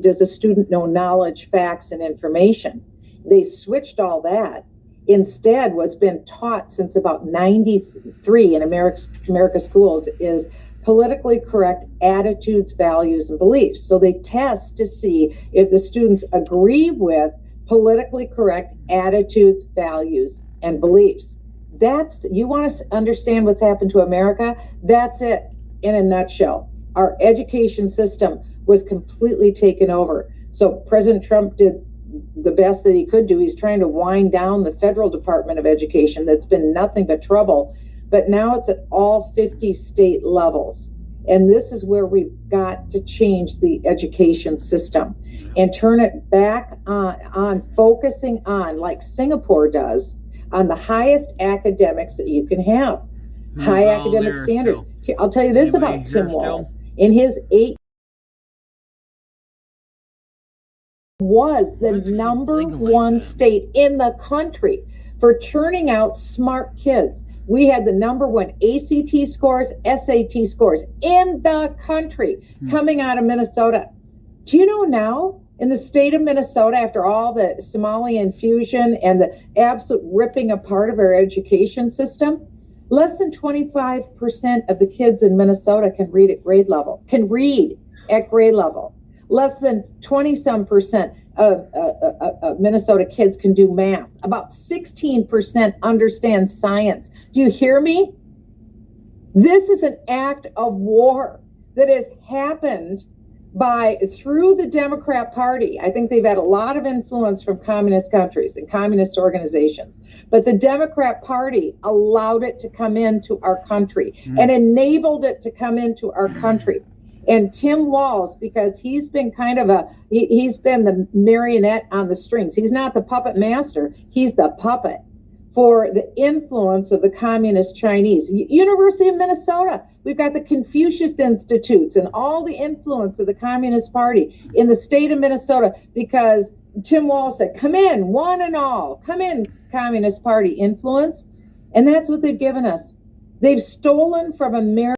does a student know knowledge, facts, and information. They switched all that. Instead, what's been taught since about 93 in America's schools is politically correct attitudes, values, and beliefs. So they test to see if the students agree with politically correct attitudes, values, and beliefs. You want to understand what's happened to America? That's it in a nutshell. Our education system was completely taken over. So President Trump did the best that he could do. He's trying to wind down the federal Department of Education that's been nothing but trouble. But now it's at all 50 state levels. And this is where we've got to change the education system and turn it back on focusing on, like Singapore does, on the highest academics that you can have. High academic standards. I'll tell you this about Tim Walz. In his 8 was the number one state in the country for turning out smart kids. We had the number one ACT scores, SAT scores in the country coming out of Minnesota. Do you know now, in the state of Minnesota, after all the Somali infusion and the absolute ripping apart of our education system, less than 25% of the kids in Minnesota can read at grade level, Less than 20-some% of Minnesota kids can do math. About 16% understand science. Do you hear me? This is an act of war that has happened through the Democrat Party. I think they've had a lot of influence from communist countries and communist organizations. But the Democrat Party allowed it to come into our country and enabled it to come into our country. And Tim Walz, because he's been he's been the marionette on the strings. He's not the puppet master. He's the puppet for the influence of the communist Chinese. University of Minnesota, we've got the Confucius Institutes and all the influence of the Communist Party in the state of Minnesota, because Tim Walz said, come in, one and all, come in, Communist Party influence. And that's what they've given us. They've stolen from America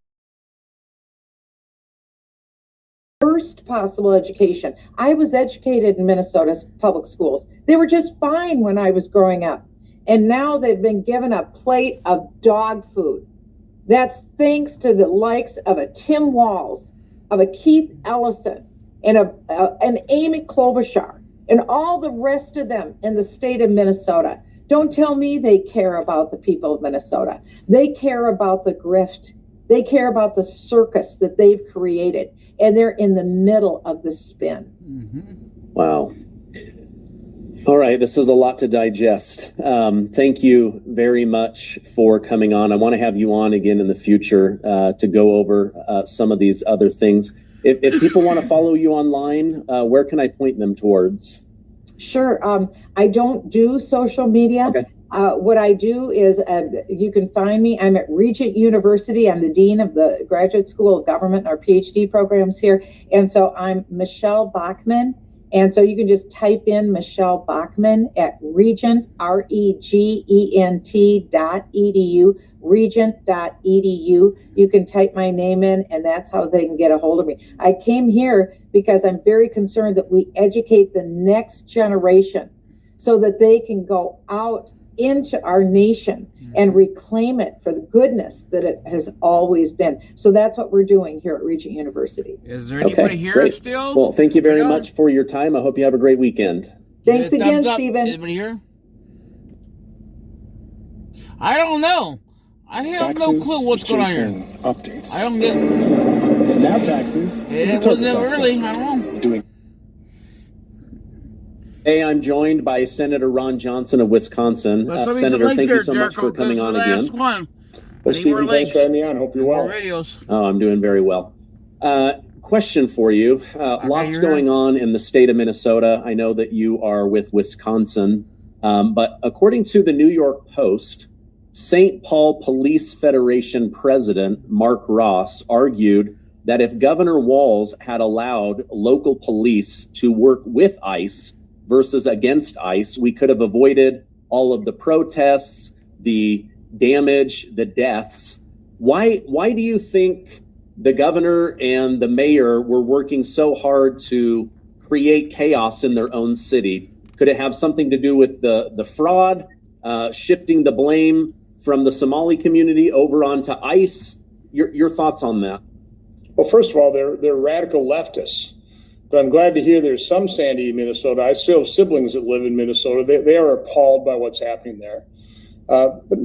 first possible education. I was educated in Minnesota's public schools. They were just fine when I was growing up. And now they've been given a plate of dog food. That's thanks to the likes of a Tim Walz, of a Keith Ellison, and an Amy Klobuchar, and all the rest of them in the state of Minnesota. Don't tell me they care about the people of Minnesota. They care about the grift. They care about the circus that they've created, and they're in the middle of the spin. Wow. All right, this is a lot to digest. Thank you very much for coming on. I want to have you on again in the future to go over some of these other things. If people want to follow you online, where can I point them towards? Sure. I don't do social media. Okay. What I do is you can find me. I'm at Regent University. I'm the dean of the Graduate School of Government and our PhD programs here. And so I'm Michelle Bachman. And so you can just type in Michelle Bachman at Regent, regent.edu, regent.edu. You can type my name in, and that's how they can get a hold of me. I came here because I'm very concerned that we educate the next generation so that they can go out into our nation and reclaim it for the goodness that it has always been. So that's what we're doing here at Regent University. Is there anybody here great. still? Well, thank you very much for your time. I hope you have a great weekend. Thanks again, Stephen. Anybody here? I don't know. I have no clue what's going on here. Updates. I don't get. Now taxes. It wasn't early. I don't know. Hey, I'm joined by Senator Ron Johnson of Wisconsin. Senator, thank you so much for coming on again. Well, Stephen, thanks for having me on. Hope you're well. Oh, I'm doing very well. Question for you. Lots going on in the state of Minnesota. I know that you are with Wisconsin. But according to the New York Post, St. Paul Police Federation President Mark Ross argued that if Governor Walz had allowed local police to work with ICE versus against ICE, we could have avoided all of the protests, the damage, the deaths. Why do you think the governor and the mayor were working so hard to create chaos in their own city? Could it have something to do with the fraud, shifting the blame from the Somali community over onto ICE? Your thoughts on that? Well, first of all, they're radical leftists. But I'm glad to hear there's some sanity in Minnesota. I still have siblings that live in Minnesota. They are appalled by what's happening there. But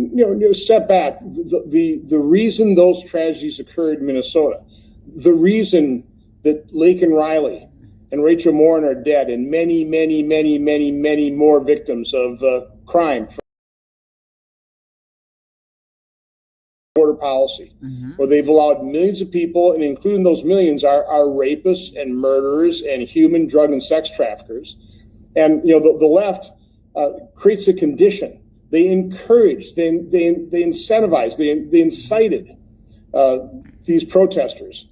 step back. The reason those tragedies occurred in Minnesota, the reason that Laken Riley and Rachel Morin are dead, and many, many, many, many, many more victims of crime. Border policy, where they've allowed millions of people, and including those millions are rapists and murderers and human, drug, and sex traffickers. And the left creates a condition. They encourage, they incentivize, they incited these protesters.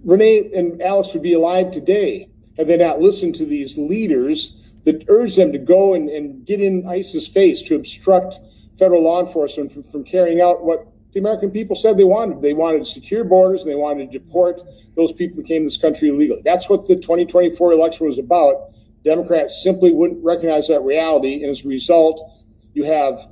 Renee and Alex would be alive today had they not listened to these leaders that urged them to go and get in ICE's face to obstruct federal law enforcement from carrying out what the American people said they wanted. They wanted secure borders, and they wanted to deport those people who came to this country illegally. That's what the 2024 election was about. Democrats simply wouldn't recognize that reality, and as a result, you have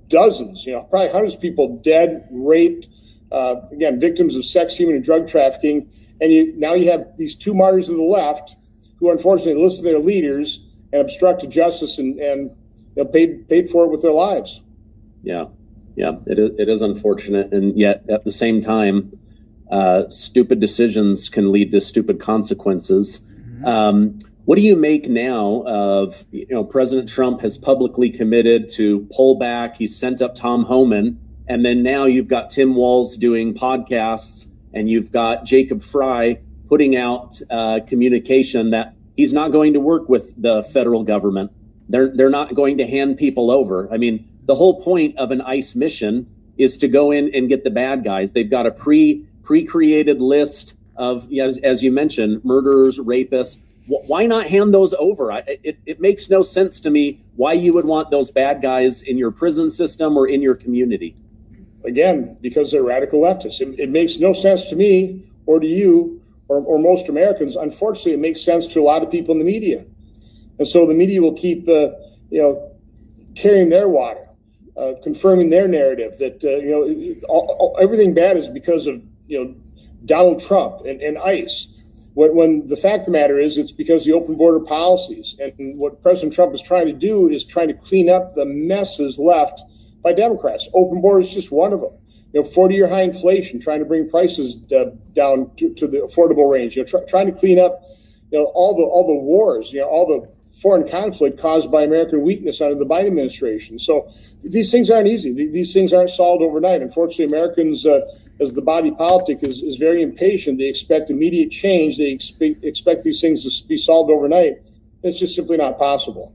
dozens, probably hundreds of people dead, raped, again, victims of sex, human, and drug trafficking. And now you have these two martyrs of the left who unfortunately listen to their leaders and obstructed justice and paid for it with their lives. Yeah, it is unfortunate, and yet at the same time, stupid decisions can lead to stupid consequences. What do you make now of President Trump has publicly committed to pull back? He sent up Tom Homan, and then now you've got Tim Walz doing podcasts, and you've got Jacob Fry putting out communication that he's not going to work with the federal government. They're not going to hand people over. I mean, the whole point of an ICE mission is to go in and get the bad guys. They've got a pre-created list of, as you mentioned, murderers, rapists. Why not hand those over? It makes no sense to me why you would want those bad guys in your prison system or in your community. Again, because they're radical leftists. It makes no sense to me or to you or most Americans. Unfortunately, it makes sense to a lot of people in the media. And so the media will keep, carrying their water, confirming their narrative that, everything bad is because of, Donald Trump and ICE. When the fact of the matter is, it's because of the open border policies. And what President Trump is trying to do is trying to clean up the messes left by Democrats. Open border is just one of them. 40-year high inflation, trying to bring prices down to the affordable range. Trying to clean up, all the wars, all the foreign conflict caused by American weakness under the Biden administration. So these things aren't easy. These things aren't solved overnight. Unfortunately, Americans, as the body politic, is very impatient. They expect immediate change. They expect these things to be solved overnight. It's just simply not possible.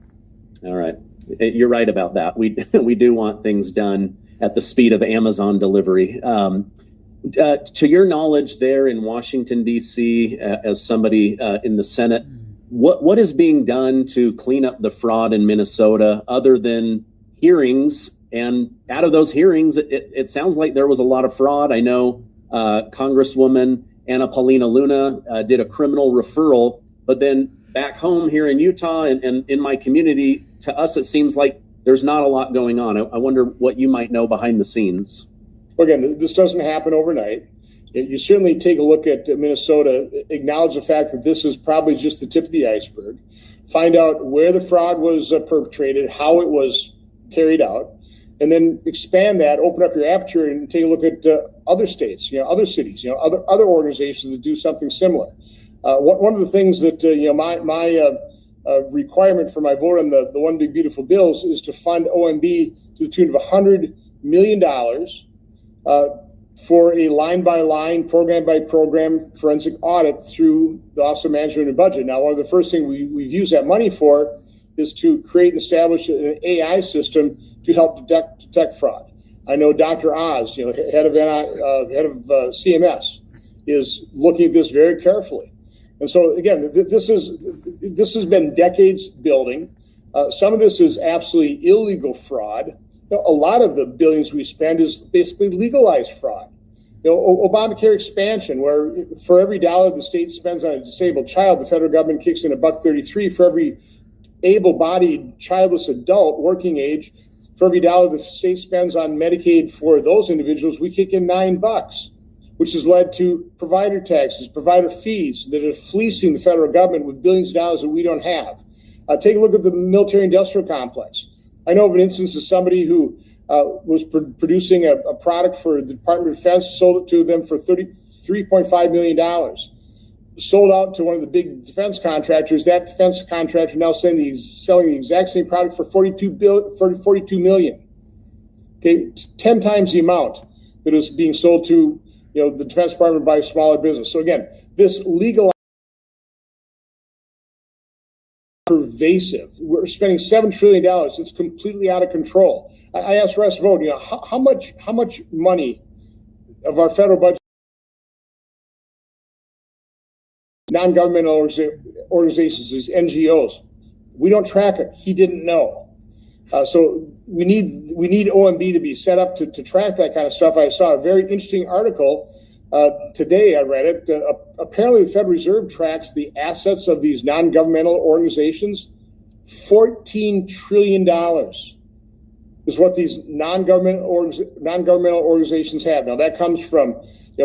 All right. You're right about that. We do want things done at the speed of Amazon delivery. To your knowledge there in Washington, D.C., as somebody in the Senate, what is being done to clean up the fraud in Minnesota other than hearings? And out of those hearings, it sounds like there was a lot of fraud. I know Congresswoman Anna Paulina Luna did a criminal referral, but then back home here in Utah and in my community, to us, it seems like there's not a lot going on. I wonder what you might know behind the scenes. Again, this doesn't happen overnight. You certainly take a look at Minnesota, acknowledge the fact that this is probably just the tip of the iceberg, find out where the fraud was perpetrated, how it was carried out, and then expand that, open up your aperture and take a look at other states, other cities, other organizations that do something similar. One of the things that, my requirement for my vote on the One Big Beautiful Bills is to fund OMB to the tune of $100 million for a line-by-line, program-by-program forensic audit through the Office of Management and Budget. Now, one of the first things we've used that money for is to create and establish an AI system to help detect fraud. I know Dr. Oz, head of CMS, is looking at this very carefully. And so, again, this has been decades building. Some of this is absolutely illegal fraud. A lot of the billions we spend is basically legalized fraud. Obamacare expansion, where for every dollar the state spends on a disabled child, the federal government kicks in $1.33 for every able-bodied childless adult working age. For every dollar the state spends on Medicaid for those individuals, we kick in $9, which has led to provider taxes, provider fees that are fleecing the federal government with billions of dollars that we don't have. Take a look at the military-industrial complex. I know of an instance of somebody who was producing a product for the Department of Defense, sold it to them for $33.5 million. Sold out to one of the big defense contractors. That defense contractor now selling the exact same product for $42 million. Okay, 10 times the amount that is being sold to the Defense Department by a smaller business. So again, this legal pervasive. We're spending $7 trillion. It's completely out of control. I asked Russ Vogt, how much money of our federal budget, non-governmental organizations, these NGOs, we don't track it. He didn't know. So we need OMB to be set up to track that kind of stuff. I saw a very interesting article today. I read it. Apparently, the Federal Reserve tracks the assets of these non-governmental organizations. $14 trillion is what these non-governmental organizations have. Now, that comes from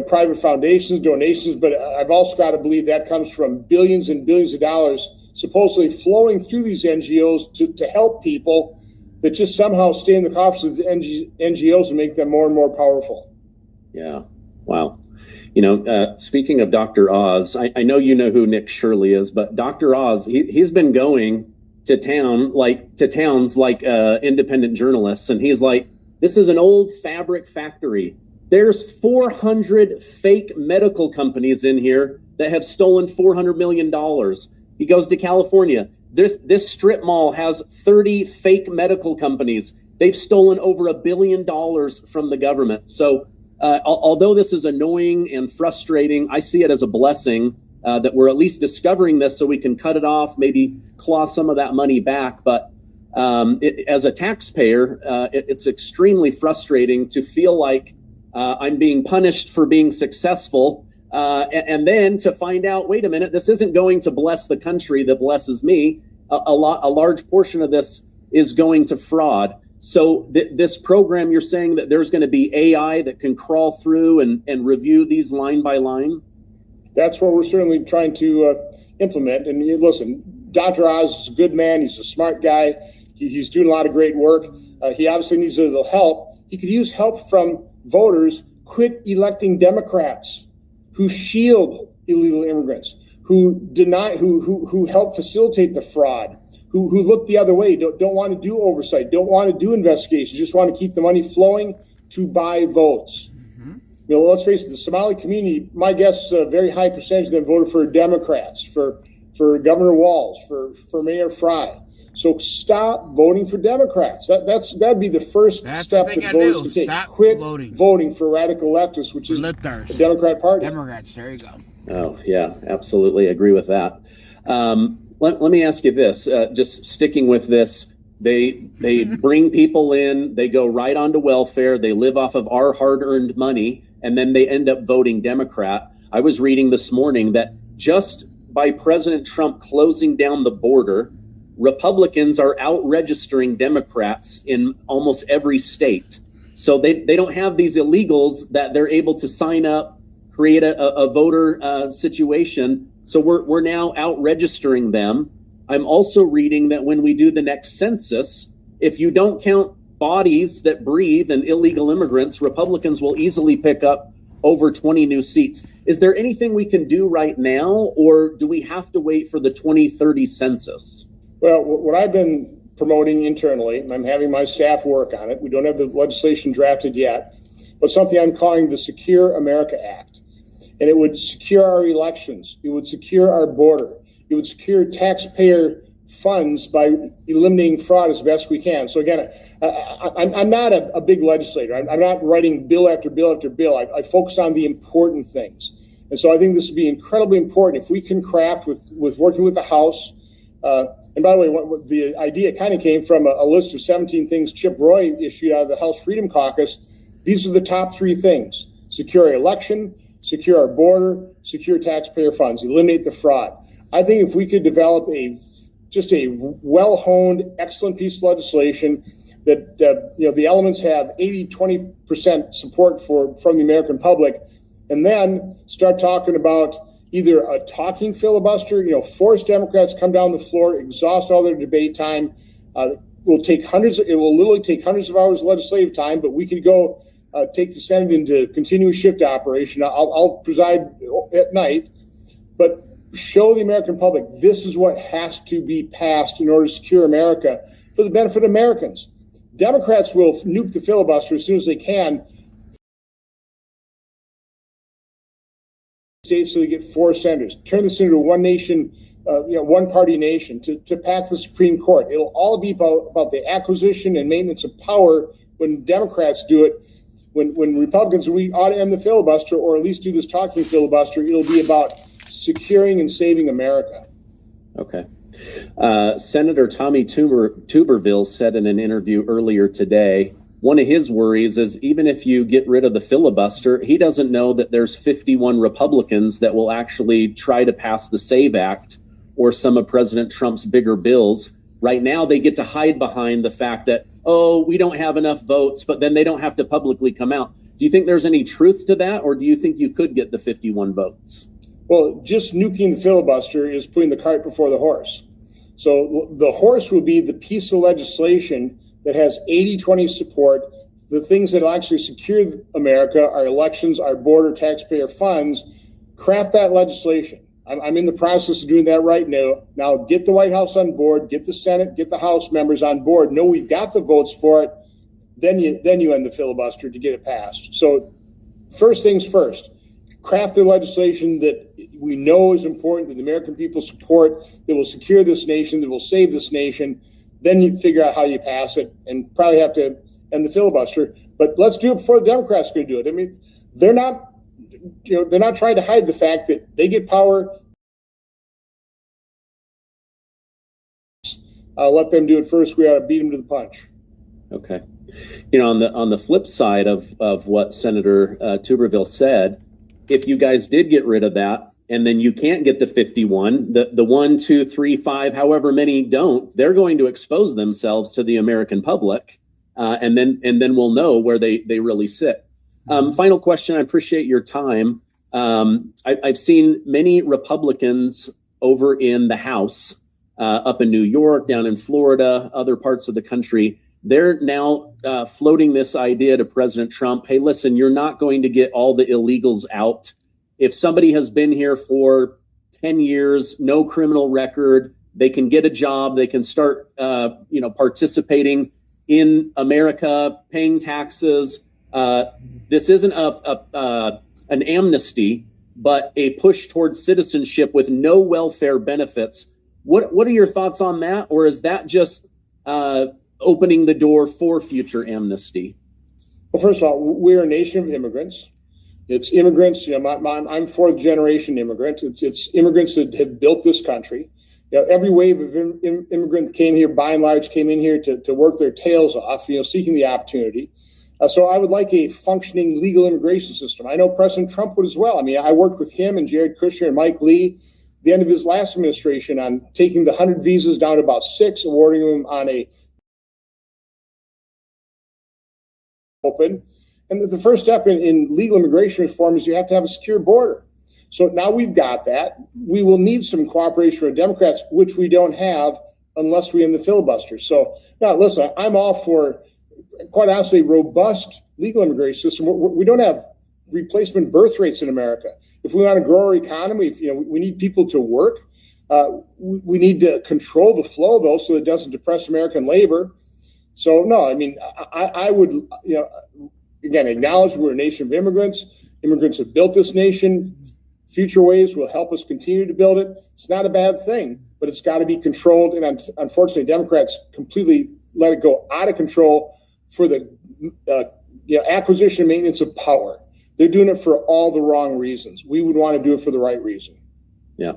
private foundations, donations, but I've also got to believe that comes from billions and billions of dollars supposedly flowing through these NGOs to help people that just somehow stay in the coffers of the NGOs and make them more and more powerful. Yeah. Wow. Speaking of Dr. Oz, I know you know who Nick Shirley is, but Dr. Oz, he's been going to towns like independent journalists, and he's like, this is an old fabric factory. There's 400 fake medical companies in here that have stolen $400 million. He goes to California. This strip mall has 30 fake medical companies. They've stolen over $1 billion from the government. So although this is annoying and frustrating, I see it as a blessing that we're at least discovering this so we can cut it off, maybe claw some of that money back. But as a taxpayer, it's extremely frustrating to feel like I'm being punished for being successful. And then to find out, wait a minute, this isn't going to bless the country that blesses me. A large portion of this is going to fraud. So this program, you're saying that there's going to be AI that can crawl through and review these line by line? That's what we're certainly trying to implement. And listen, Dr. Oz is a good man. He's a smart guy. He's doing a lot of great work. He obviously needs a little help. He could use help from voters. Quit electing Democrats who shield illegal immigrants, who deny, who help facilitate the fraud, who look the other way, don't want to do oversight, don't want to do investigations, just want to keep the money flowing to buy votes. Mm-hmm. Let's face it, the Somali community, my guess, a very high percentage of them voted for Democrats, for Governor Walz, for Mayor Fry. So stop voting for Democrats. That'd be the first step that voters can take. Stop Quit voting for radical leftists, which is the Democrat Party. Democrats, there you go. Oh, yeah, absolutely agree with that. Let me ask you this, just sticking with this, they bring people in, they go right onto welfare, they live off of our hard-earned money, and then they end up voting Democrat. I was reading this morning that just by President Trump closing down the border, Republicans are out-registering Democrats in almost every state. So they don't have these illegals that they're able to sign up, create a voter situation. So we're now out-registering them. I'm also reading that when we do the next census, if you don't count bodies that breathe and illegal immigrants, Republicans will easily pick up over 20 new seats. Is there anything we can do right now, or do we have to wait for the 2030 census? Well, what I've been promoting internally, and I'm having my staff work on it, we don't have the legislation drafted yet, but something I'm calling the Secure America Act. And it would secure our elections. It would secure our border. It would secure taxpayer funds by eliminating fraud as best we can. So again, I'm not a big legislator. I'm not writing bill after bill after bill. I focus on the important things. And so I think this would be incredibly important if we can craft with working with the House. And by the way, the idea kind of came from a list of 17 things Chip Roy issued out of the House Freedom Caucus. These are the top 3 things: secure our election, secure our border, secure taxpayer funds, eliminate the fraud. I think if we could develop just a well-honed, excellent piece of legislation that the elements have 80-20% support from the American public, and then start talking about either a talking filibuster, force Democrats come down the floor, exhaust all their debate time. It will literally take hundreds of hours of legislative time, but we could go take the Senate into continuous shift operation. I'll preside at night, but show the American public this is what has to be passed in order to secure America for the benefit of Americans. Democrats will nuke the filibuster as soon as they can. States so they get 4 senators, turn this into a one nation, one party nation to pack the Supreme Court. It'll all be about the acquisition and maintenance of power when Democrats do it. When Republicans, we ought to end the filibuster or at least do this talking filibuster. It'll be about securing and saving America. Okay. Senator Tommy Tuberville said in an interview earlier today, one of his worries is even if you get rid of the filibuster, he doesn't know that there's 51 Republicans that will actually try to pass the SAVE Act or some of President Trump's bigger bills. Right now, they get to hide behind the fact that, we don't have enough votes, but then they don't have to publicly come out. Do you think there's any truth to that, or do you think you could get the 51 votes? Well, just nuking the filibuster is putting the cart before the horse. So the horse will be the piece of legislation that has 80-20 support, the things that will actually secure America, our elections, our border, taxpayer funds. Craft that legislation. I'm in the process of doing that right now. Now get the White House on board, get the Senate, get the House members on board. Know we've got the votes for it. Then you end the filibuster to get it passed. So first things first. Craft the legislation that we know is important, that the American people support, that will secure this nation, that will save this nation. Then you figure out how you pass it and probably have to end the filibuster. But let's do it before the Democrats are going to do it. I mean, they're not trying to hide the fact that they get power. Let them do it first. We ought to beat them to the punch. Okay. On the flip side of what Senator Tuberville said, if you guys did get rid of that, and then you can't get the 51, the 1, 2, 3, 5, however many don't, they're going to expose themselves to the American public, and then we'll know where they really sit. Final question. I appreciate your time. I've seen many Republicans over in the House, up in New York, down in Florida, other parts of the country. They're now floating this idea to President Trump. Hey, listen, you're not going to get all the illegals out. If somebody has been here for 10 years, no criminal record, they can get a job, they can start, participating in America, paying taxes. This isn't an amnesty, but a push towards citizenship with no welfare benefits. What are your thoughts on that? Or is that just opening the door for future amnesty? Well, first of all, we're a nation of immigrants. It's immigrants. I'm fourth generation immigrant. It's immigrants that have built this country. Every wave of immigrants came here, by and large, came in here to work their tails off, seeking the opportunity. So I would like a functioning legal immigration system. I know President Trump would as well. I mean, I worked with him and Jared Kushner and Mike Lee the end of his last administration on taking the 100 visas down to about 6, awarding them on a open. And the first step in legal immigration reform is you have to have a secure border. So now we've got that. We will need some cooperation from Democrats, which we don't have unless we end the filibuster. So now, listen, I'm all for, quite honestly, robust legal immigration system. We don't have replacement birth rates in America. If we want to grow our economy, we need people to work. We need to control the flow, though, so it doesn't depress American labor. So, no, I mean, I would, again, acknowledge we're a nation of immigrants. Immigrants have built this nation. Future waves will help us continue to build it. It's not a bad thing, but it's got to be controlled. And unfortunately, Democrats completely let it go out of control for the acquisition and maintenance of power. They're doing it for all the wrong reasons. We would want to do it for the right reason. Yeah.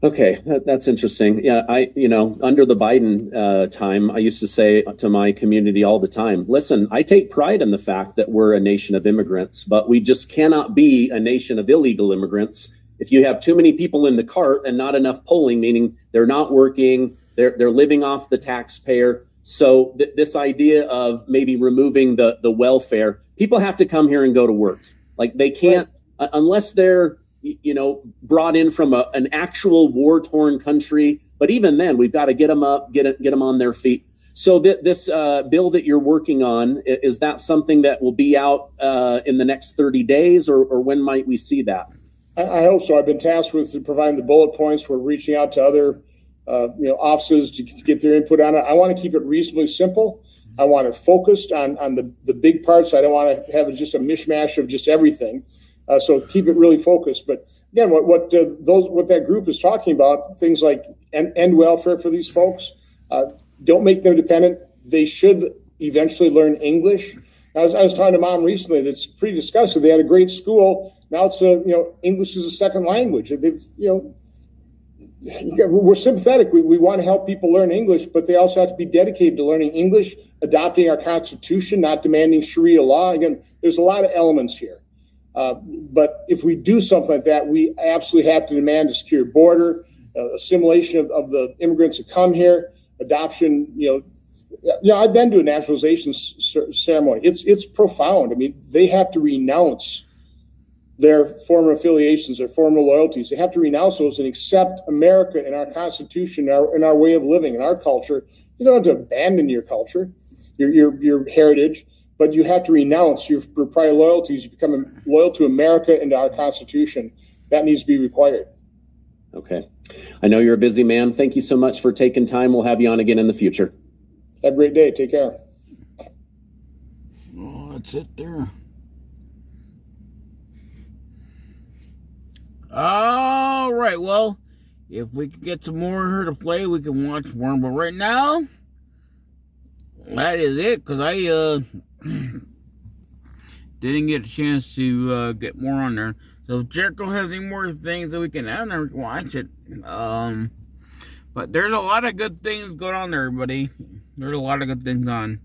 Okay, that's interesting. Yeah, under the Biden time, I used to say to my community all the time, listen, I take pride in the fact that we're a nation of immigrants, but we just cannot be a nation of illegal immigrants if you have too many people in the cart and not enough polling, meaning they're not working, they're living off the taxpayer. So this idea of maybe removing the welfare, people have to come here and go to work. Like they can't, unless they're brought in from an actual war-torn country. But even then, we've got to get them up, get them on their feet. So this bill that you're working on, is that something that will be out in the next 30 days, or when might we see that? I hope so. I've been tasked with providing the bullet points. We're reaching out to other offices to get their input on it. I want to keep it reasonably simple. I want it focused on the big parts. I don't want to have just a mishmash of just everything. So keep it really focused. But again, what that group is talking about, things like end welfare for these folks, don't make them dependent. They should eventually learn English. I was talking to mom recently. That's pretty disgusting. They had a great school. Now it's English is a second language. They've we're sympathetic. We want to help people learn English, but they also have to be dedicated to learning English, adopting our Constitution, not demanding Sharia law. Again, there's a lot of elements here. But if we do something like that, we absolutely have to demand a secure border, assimilation of the immigrants that come here, adoption. I've been to a naturalization ceremony. It's profound. I mean, they have to renounce their former affiliations, their former loyalties. They have to renounce those and accept America and our Constitution, and our way of living and our culture. You don't have to abandon your culture, your heritage. But you have to renounce your prior loyalties. You become loyal to America and to our Constitution. That needs to be required. Okay. I know you're a busy man. Thank you so much for taking time. We'll have you on again in the future. Have a great day. Take care. Oh, that's it there. All right. Well, if we could get some more here to play, we can watch more. But right now, that is it. Because I didn't get a chance to get more on there. So if Jericho has any more things that we can add on there, we can watch it. But there's a lot of good things going on there, everybody. There's a lot of good things on.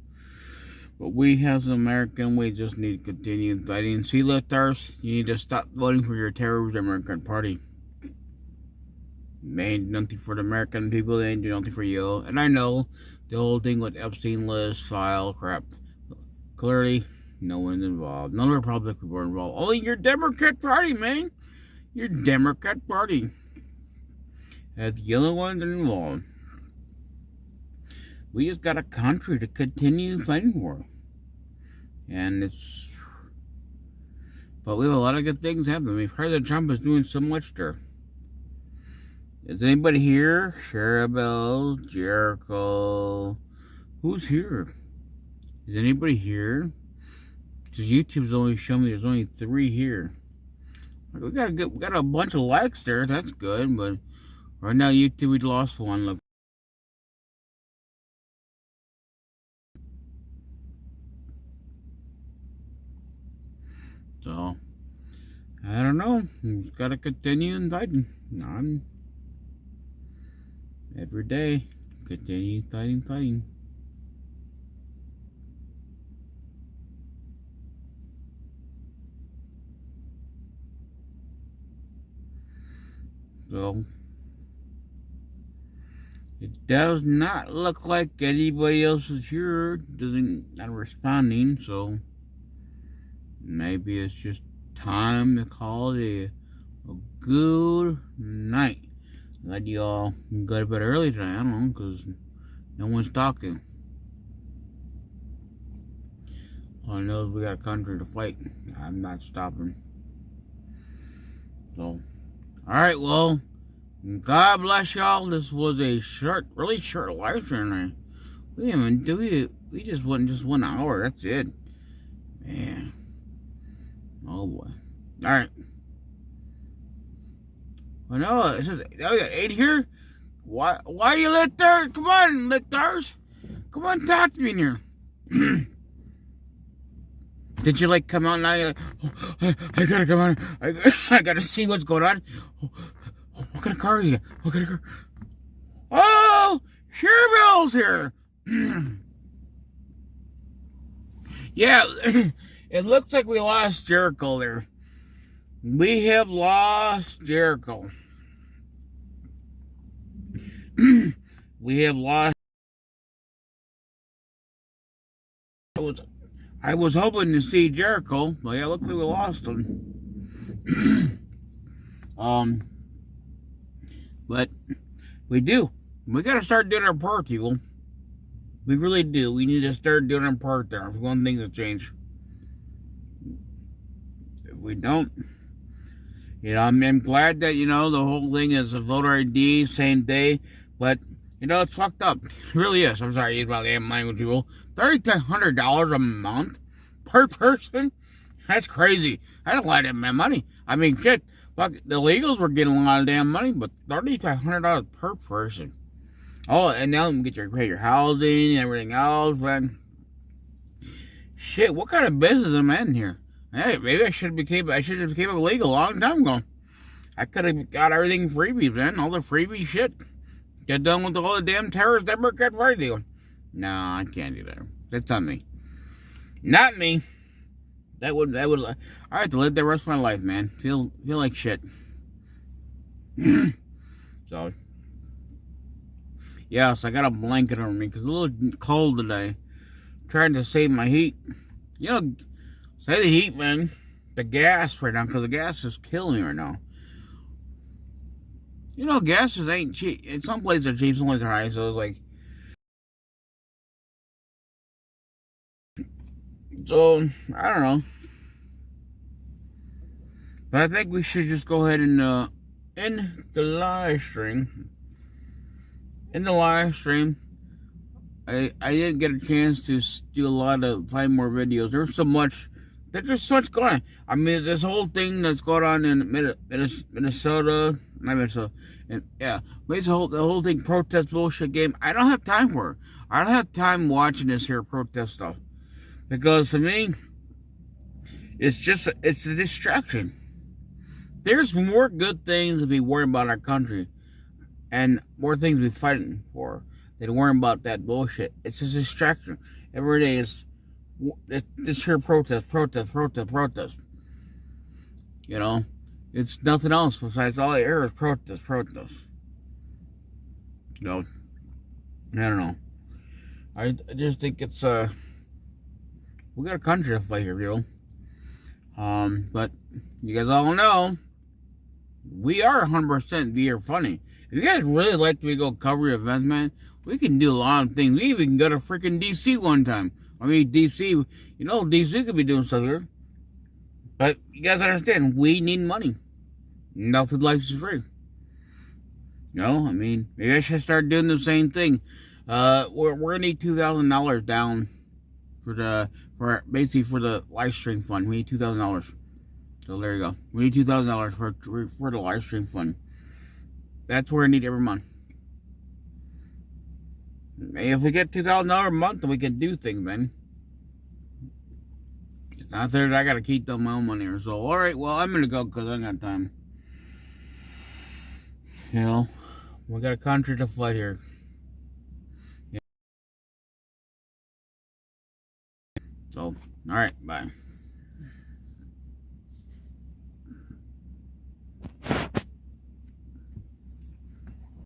But we as an American, we just need to continue fighting. See, lifters, you need to stop voting for your terrorist American party. They ain't nothing for the American people. They ain't do nothing for you. And I know the whole thing with Epstein list, file, crap. Clearly, no one's involved. None of the Republicans were involved. Only your Democrat Party, man. Your Democrat Party. As the only ones involved. We just got a country to continue fighting for. And it's... But we have a lot of good things happening. I mean, President Trump is doing so much there. Is anybody here? Cherubel, Jericho. Who's here? Is anybody here? Because YouTube's only showing me there's only 3 here. We got a bunch of likes there. That's good, but right now YouTube we lost one. Look. So I don't know. Just gotta continue inviting. Every day, continue fighting. So it does not look like anybody else is here. Not responding. So maybe it's just time to call it a good night. Let you all go to bed early today. I don't know, because no one's talking. All I know is we got a country to fight. I'm not stopping. So, alright, well, God bless y'all. This was a really short live stream. We didn't even do it. We just went just 1 hour. That's it. Man. Oh boy. Alright. Well, no, it says, we got 8 here. Why do you let theirs? Come on, let theirs. Come on, talk to me in here. Did you like come out now? You're like, oh, I gotta come on. I gotta see what's going on. What kind of car are you? What kind of car? Oh, Cherbill's here. Yeah, it looks like we lost Jericho there. We have lost Jericho. We have lost. I was hoping to see Jericho, but yeah, look like we lost him. But we do. We gotta start doing our part, people. We really do. We need to start doing our part there if we want things to change. If we don't, I'm glad that, the whole thing is a voter ID, same day, but, it's fucked up. It really is. I'm sorry, about the damn language, people. $3,500 a month per person? That's crazy. That's a lot of damn money. I mean, shit, fuck, the illegals were getting a lot of damn money, but $3,500 per person. Oh, and now you get pay your housing and everything else, man. Shit, what kind of business am I in here? Hey, maybe I should have became illegal a long time ago. I could have got everything freebies, man. All the freebie shit. Get done with all the damn terrorist Democrat Party deal. No, I can't do that. That's not me. Not me. That would. I have to live the rest of my life, man. Feel like shit. So, yes, I got a blanket on me because it's a little cold today. Trying to save my heat. Say the heat, man. The gas right now, because the gas is killing me right now. Gases ain't cheap. In some places they're cheap, some places they're high. So it's like. So, I don't know. But I think we should just go ahead and, in the live stream, I didn't get a chance to do find more videos. There's so much going on. I mean, this whole thing that's going on in Minnesota, and yeah, the whole thing, protest bullshit game. I don't have time for it. I don't have time watching this here protest stuff. Because to me, it's a distraction. There's more good things to be worrying about in our country and more things to be fighting for than worrying about that bullshit. It's a distraction. Every day is this here protest. It's nothing else besides all the air is protest. I don't know. I just think it's we got a country to fight here, people. But you guys all know we are 100% VR funny. If you guys really like to go cover events, man, we can do a lot of things. We even go to freaking DC one time. I mean, DC, DC could be doing stuff here. But you guys understand, we need money. Nothing life is free. I mean, maybe I should start doing the same thing. We're gonna need $2,000 down for the live stream fund. We need $2,000. So there you go. We need $2,000 for the live stream fund. That's where I need every month. If we get $2,000 a month, then we can do things, man. It's not there that I gotta keep my own money or so. Alright, well, I'm gonna go because I ain't got time. We got a country to fight here. So, alright, bye.